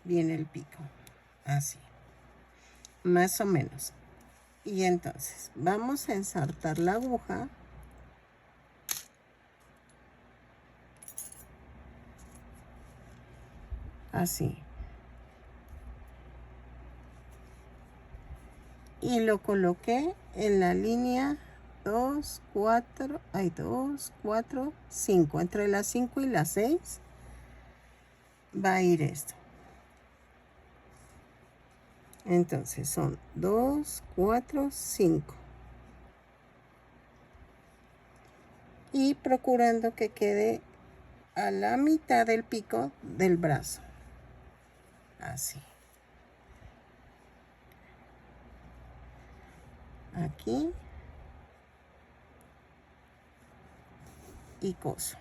bien el pico, así, más o menos. Y entonces, vamos a ensartar la aguja así. Y lo coloqué en la línea 2, 4, hay 2, 4, 5. Entre las 5 y las 6 va a ir esto. Entonces son 2, 4, 5. Y procurando que quede a la mitad del pico del brazo. Así. Aquí. Y coso.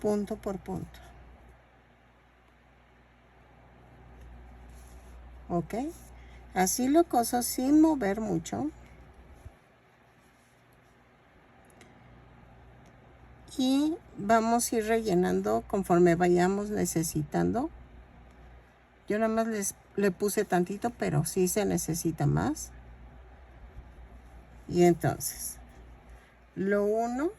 Punto por punto. ¿Ok? Así lo coso sin mover mucho. Y vamos a ir rellenando conforme vayamos necesitando. Yo nada más le puse tantito, pero sí se necesita más. Y entonces, lo uno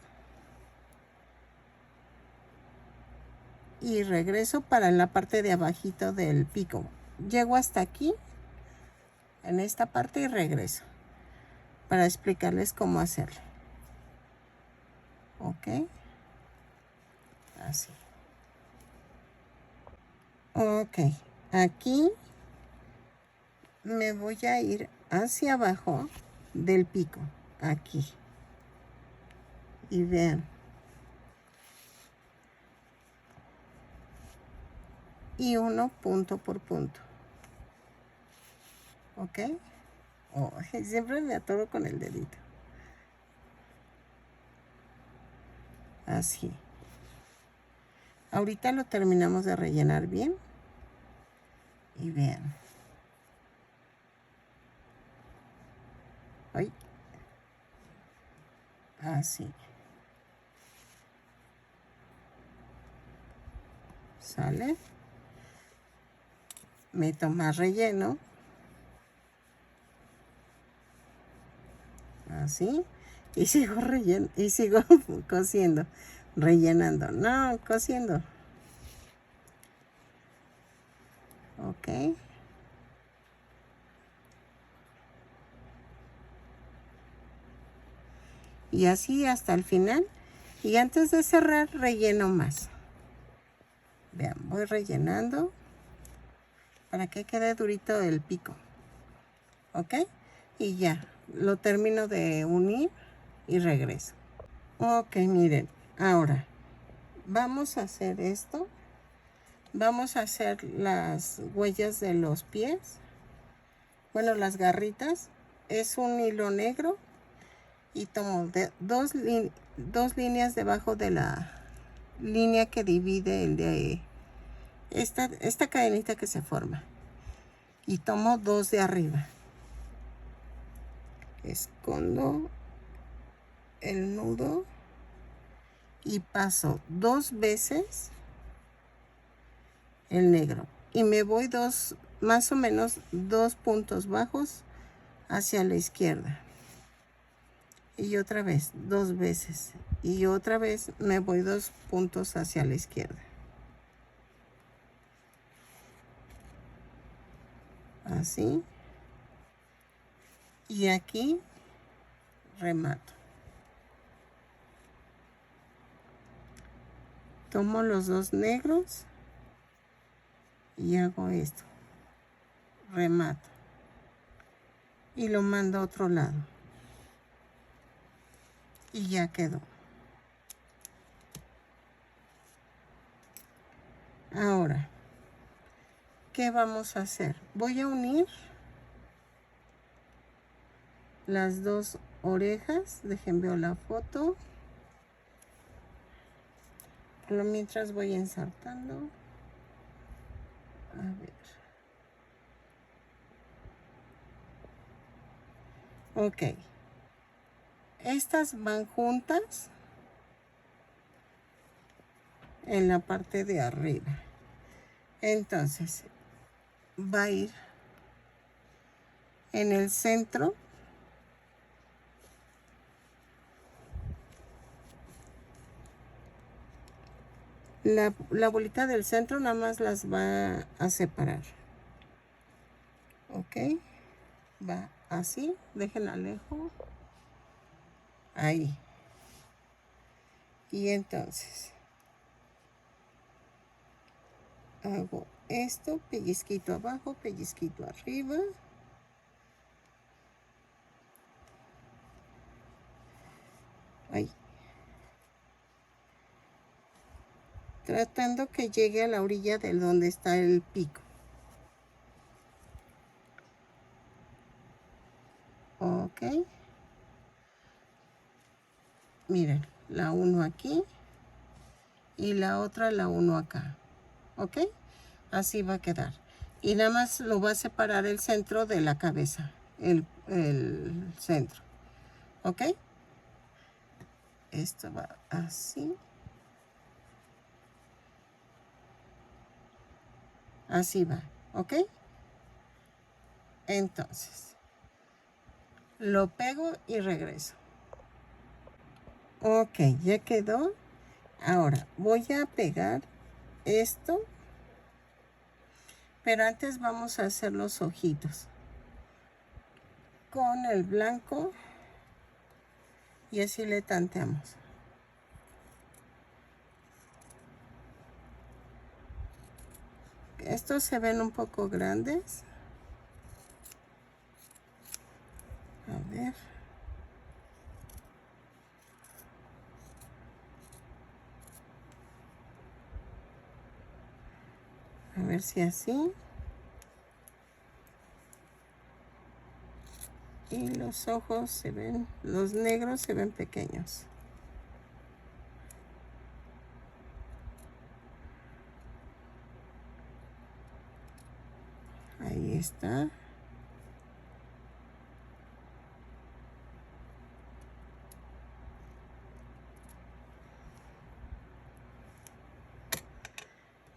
y regreso para la parte de abajito del pico. Llego hasta aquí, en esta parte, y regreso para explicarles cómo hacerlo. Ok, así. Ok, aquí me voy a ir hacia abajo del pico, aquí. Y vean. Y uno punto por punto. ¿Ok? Oh, siempre me atoro con el dedito. Así. Ahorita lo terminamos de rellenar bien. Y vean. Ay. Así. ¿Sale? Meto más relleno. Así. Y sigo y sigo cosiendo. Rellenando. No, cosiendo. Ok. Y así hasta el final. Y antes de cerrar, relleno más. Vean, voy rellenando para que quede durito el pico. ¿Ok? Y ya, lo termino de unir y regreso. Ok, miren, ahora vamos a hacer esto. Vamos a hacer las huellas de los pies. Bueno, las garritas. Es un hilo negro y tomo dos líneas debajo de la línea que divide el de esta cadenita que se forma. Y tomo dos de arriba. Escondo el nudo y paso 2 veces el negro y me voy más o menos 2 puntos bajos hacia la izquierda y otra vez 2 veces y otra vez me voy 2 puntos hacia la izquierda, así, y aquí remato. Tomo los 2 negros y hago esto, remato y lo mando a otro lado y ya quedó. Ahora, ¿qué vamos a hacer? Voy a unir las 2 orejas. Dejen ver la foto. Pero mientras voy ensartando. A ver. Ok. Estas van juntas en la parte de arriba. Entonces, va a ir en el centro. La bolita del centro nada más las va a separar. Ok, va así, dejen alejo. Ahí. Y entonces hago esto, pellizquito abajo, pellizquito arriba. Ahí. Tratando que llegue a la orilla de donde está el pico. Ok. Miren, la uno aquí y la otra la uno acá. Ok. Así va a quedar. Y nada más lo va a separar el centro de la cabeza. El centro. Ok. Esto va así. Así va. Ok. Entonces, lo pego y regreso. Ok, ya quedó. Ahora voy a pegar esto. Pero antes vamos a hacer los ojitos. Con el blanco. Y así le tanteamos. Estos se ven un poco grandes. A ver. A ver si así. Y los ojos se ven, los negros se ven pequeños. Ahí está.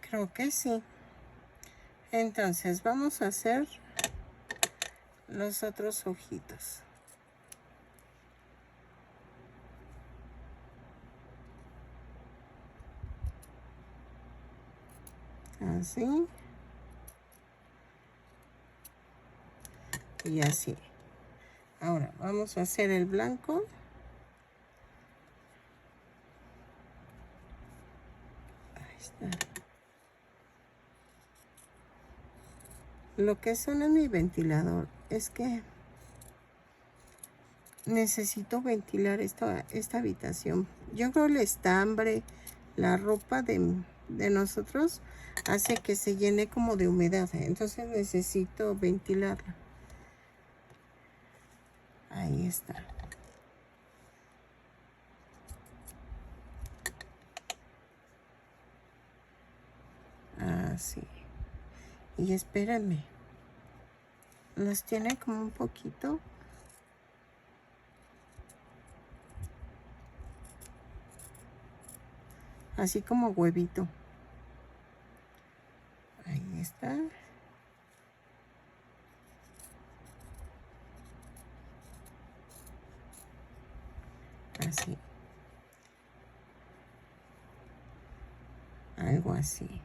Creo que sí. Entonces vamos a hacer los otros ojitos. Así. Y así. Ahora vamos a hacer el blanco. Ahí está. Lo que suena en mi ventilador es que necesito ventilar esta habitación. Yo creo el estambre, la ropa de nosotros hace que se llene como de humedad. Entonces necesito ventilarla. Ahí está. Así. Y espérenme. Los tiene como un poquito. Así como huevito. Ahí está. Así. Algo así.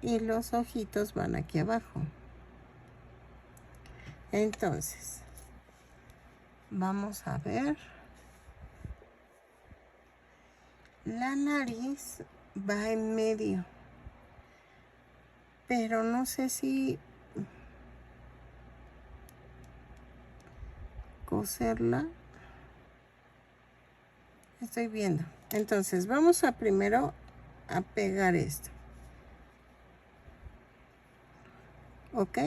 Y los ojitos van aquí abajo. Entonces, vamos a ver. La nariz va en medio. Pero no sé si coserla. Estoy viendo. Entonces, vamos a primero a pegar esto. ¿Ok?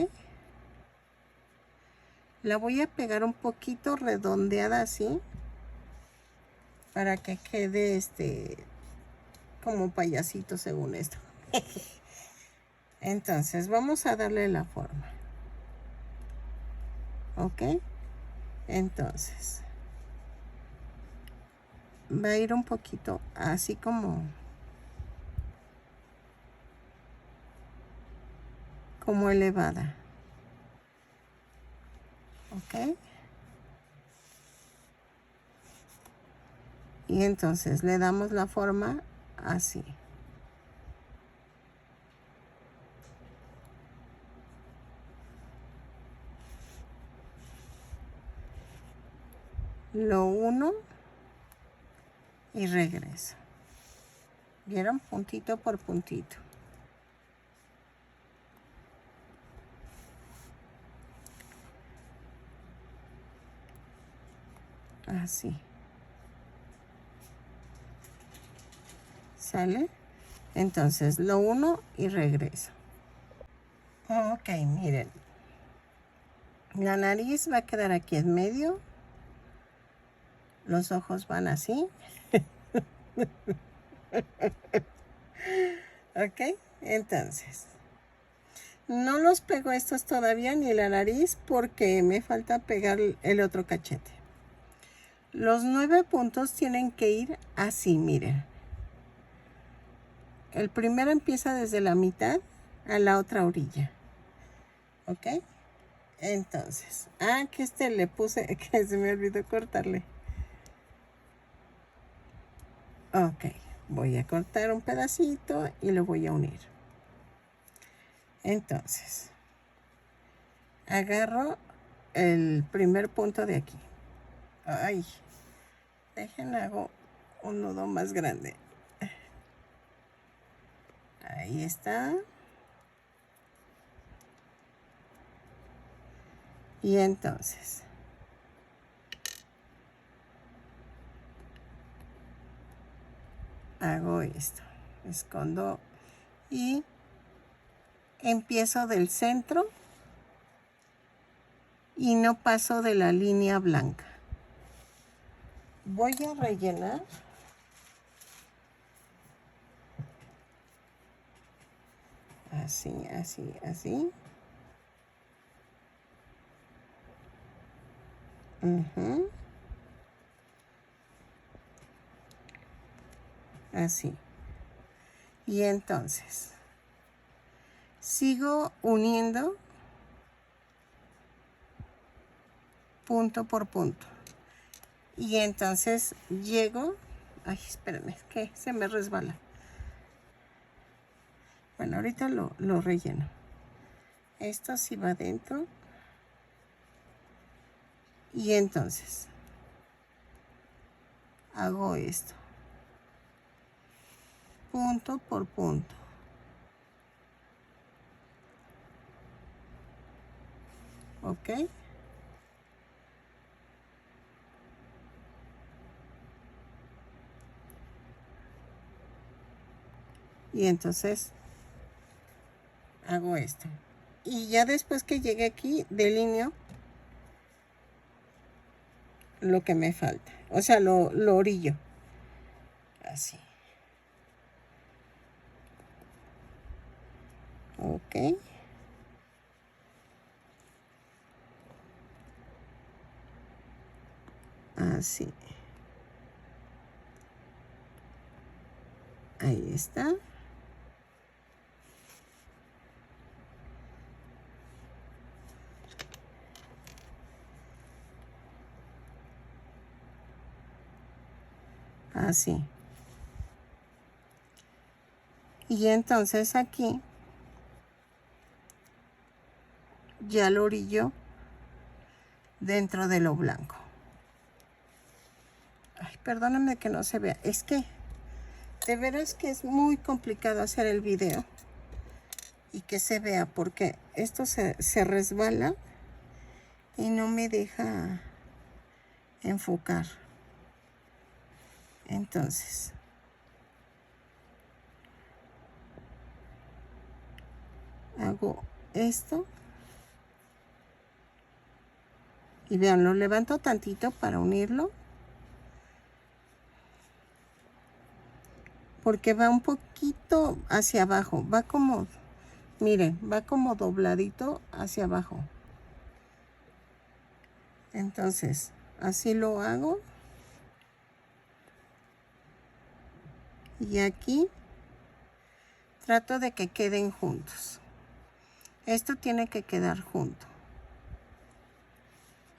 La voy a pegar un poquito redondeada así. Para que quede como payasito según esto. Entonces vamos a darle la forma. ¿Ok? Entonces va a ir un poquito así como elevada. ¿Ok? y entonces le damos la forma así. Lo uno y regreso. ¿Vieron? Puntito por puntito. Así. ¿Sale? Entonces lo uno y regreso. Ok, miren. La nariz va a quedar aquí en medio. Los ojos van así. Ok, entonces. No los pego estos todavía ni la nariz porque me falta pegar el otro cachete. Los 9 puntos tienen que ir así, miren. El primero empieza desde la mitad a la otra orilla. ¿Ok? Entonces, que este le puse, que se me olvidó cortarle. Ok, voy a cortar un pedacito y lo voy a unir. Entonces, agarro el primer punto de aquí. Ay, hago un nudo más grande. Ahí está. Y entonces hago esto, escondo y empiezo del centro y no paso de la línea blanca. Voy a rellenar así, así, así. Así. Y entonces sigo uniendo punto por punto. Y entonces llego. Ay, espérenme, es que se me resbala. Bueno, ahorita lo relleno. Esto sí va adentro. Y entonces hago esto. Punto por punto. ¿Ok? Y entonces hago esto. Y ya después que llegue aquí, delineo lo que me falta. O sea, lo orillo. Así. Ok. Así. Ahí está. Así. Y entonces aquí ya lo orillo dentro de lo blanco. Ay, perdónenme que no se vea. Es que de veras que es muy complicado hacer el video y que se vea porque esto se resbala y no me deja enfocar. Entonces hago esto y vean, lo levanto tantito para unirlo porque va un poquito hacia abajo, va como, miren, va como dobladito hacia abajo. Entonces así lo hago y aquí trato de que queden juntos. Esto tiene que quedar junto.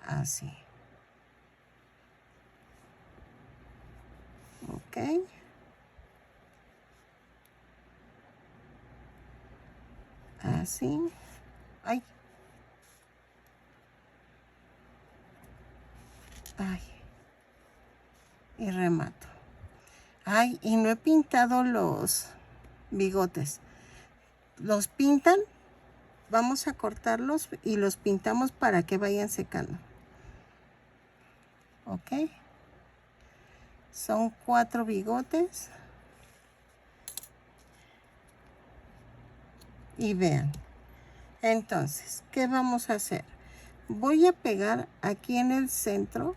Así. Así. Ay. Ay. Y remato. Ay, y no he pintado los bigotes. Los pintan, vamos a cortarlos y los pintamos para que vayan secando. Ok. Son 4 bigotes. Y vean. Entonces, ¿qué vamos a hacer? Voy a pegar aquí en el centro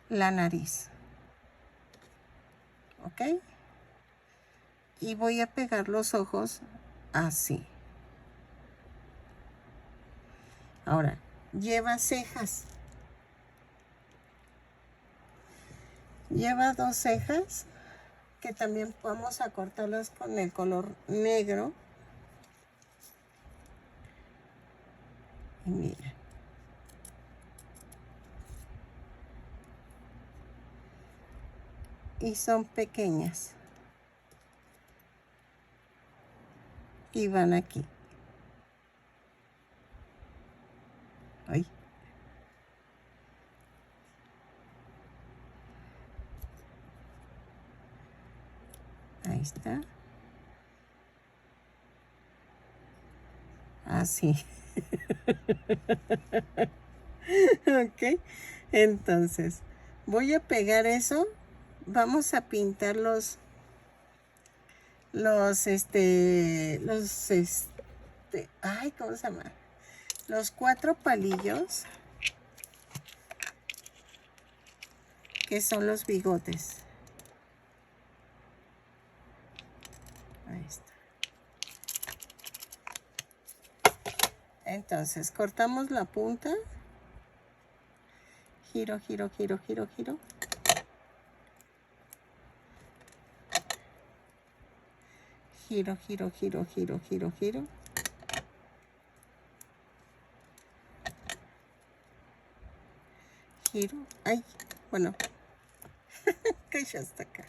la nariz. ¿Ok? Y voy a pegar los ojos así. Ahora, lleva cejas. Lleva 2 cejas que también vamos a cortarlas con el color negro. Y miren. Y son pequeñas. Y van aquí. Ay. Ahí está. Así. Ok. Entonces, voy a pegar eso. Vamos a pintar ay, ¿cómo se llama? Los 4 palillos, que son los bigotes. Ahí está. Entonces, cortamos la punta. Giro, giro, giro, giro, giro. Giro, giro, giro, giro, giro, giro. Giro. Ay, bueno. Que ya está acá.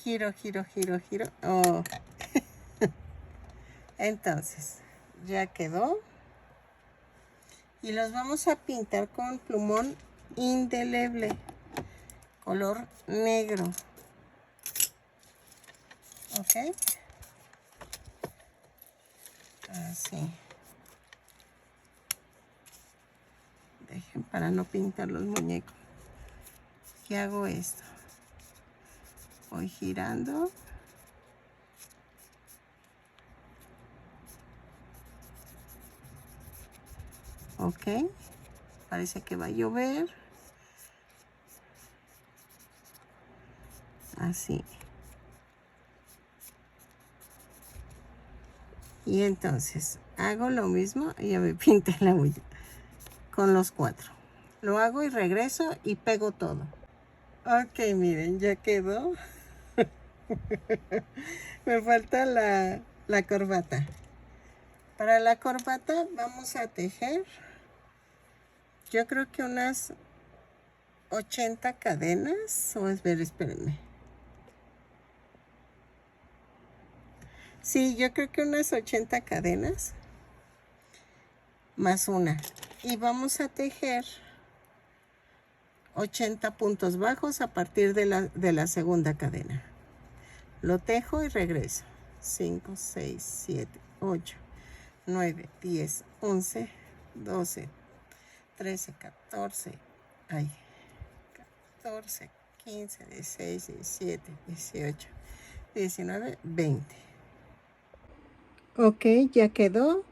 Giro, giro, giro, giro. Oh. Entonces, ya quedó. Y los vamos a pintar con plumón indeleble. Color negro. Ok. Así. Dejen para no pintar los muñecos. ¿Qué hago esto? Voy girando. Ok. Parece que va a llover. Así. Y entonces hago lo mismo y ya me pinté la uña con los 4. Lo hago y regreso y pego todo. Ok, miren, ya quedó. Me falta la corbata. Para la corbata vamos a tejer, yo creo que unas 80 cadenas. O espérenme. Sí, yo creo que unas 80 cadenas más una. Y vamos a tejer 80 puntos bajos a partir de la segunda cadena. Lo tejo y regreso. 5, 6, 7, 8, 9, 10, 11, 12, 13, 14, ay, 14, 15, 16, 17, 18, 19, 20. Ok, ya quedó.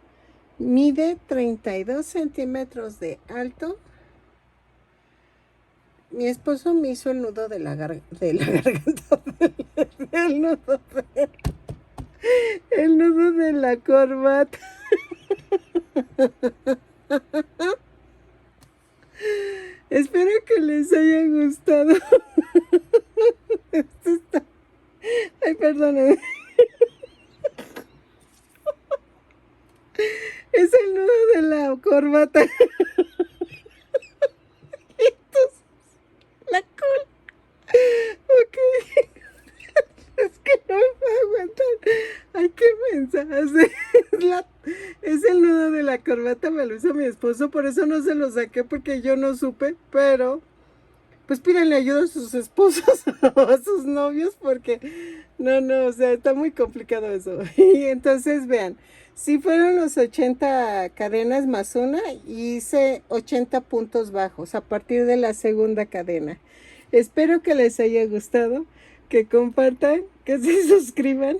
Mide 32 centímetros de alto. Mi esposo me hizo el nudo de la garganta, el nudo de la corbata. Espero que les haya gustado. Esto está... Ay, perdónenme. Es el nudo de la corbata. Ay, qué mensaje. Es el nudo de la corbata, me lo hizo mi esposo, por eso no se lo saqué porque yo no supe, pero pues pídanle ayuda a sus esposos o a sus novios porque no, o sea, está muy complicado eso. Y entonces vean, si fueron los 80 cadenas más una, hice 80 puntos bajos a partir de la segunda cadena. Espero que les haya gustado, que compartan, que se suscriban.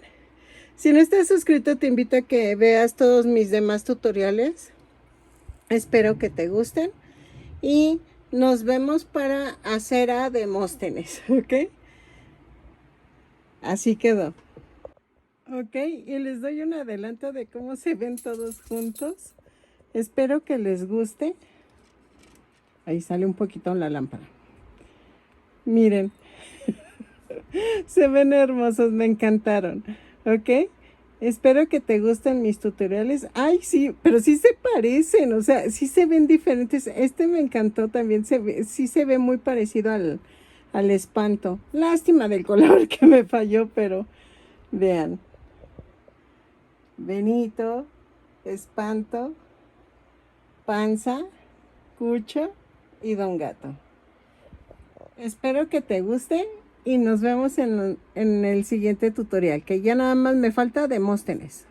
Si no estás suscrito, te invito a que veas todos mis demás tutoriales. Espero que te gusten y nos vemos para hacer a Demóstenes, ¿ok? Así quedó. Ok, y les doy un adelanto de cómo se ven todos juntos. Espero que les guste. Ahí sale un poquito la lámpara. Miren, se ven hermosos, me encantaron. ¿Ok? Espero que te gusten mis tutoriales. Ay, sí, pero sí se parecen, o sea, sí se ven diferentes. Este me encantó también, sí se ve muy parecido al espanto. Lástima del color que me falló, pero vean. Benito, espanto, panza, cucho y don gato. Espero que te guste y nos vemos en el siguiente tutorial, que ya nada más me falta Demóstenes.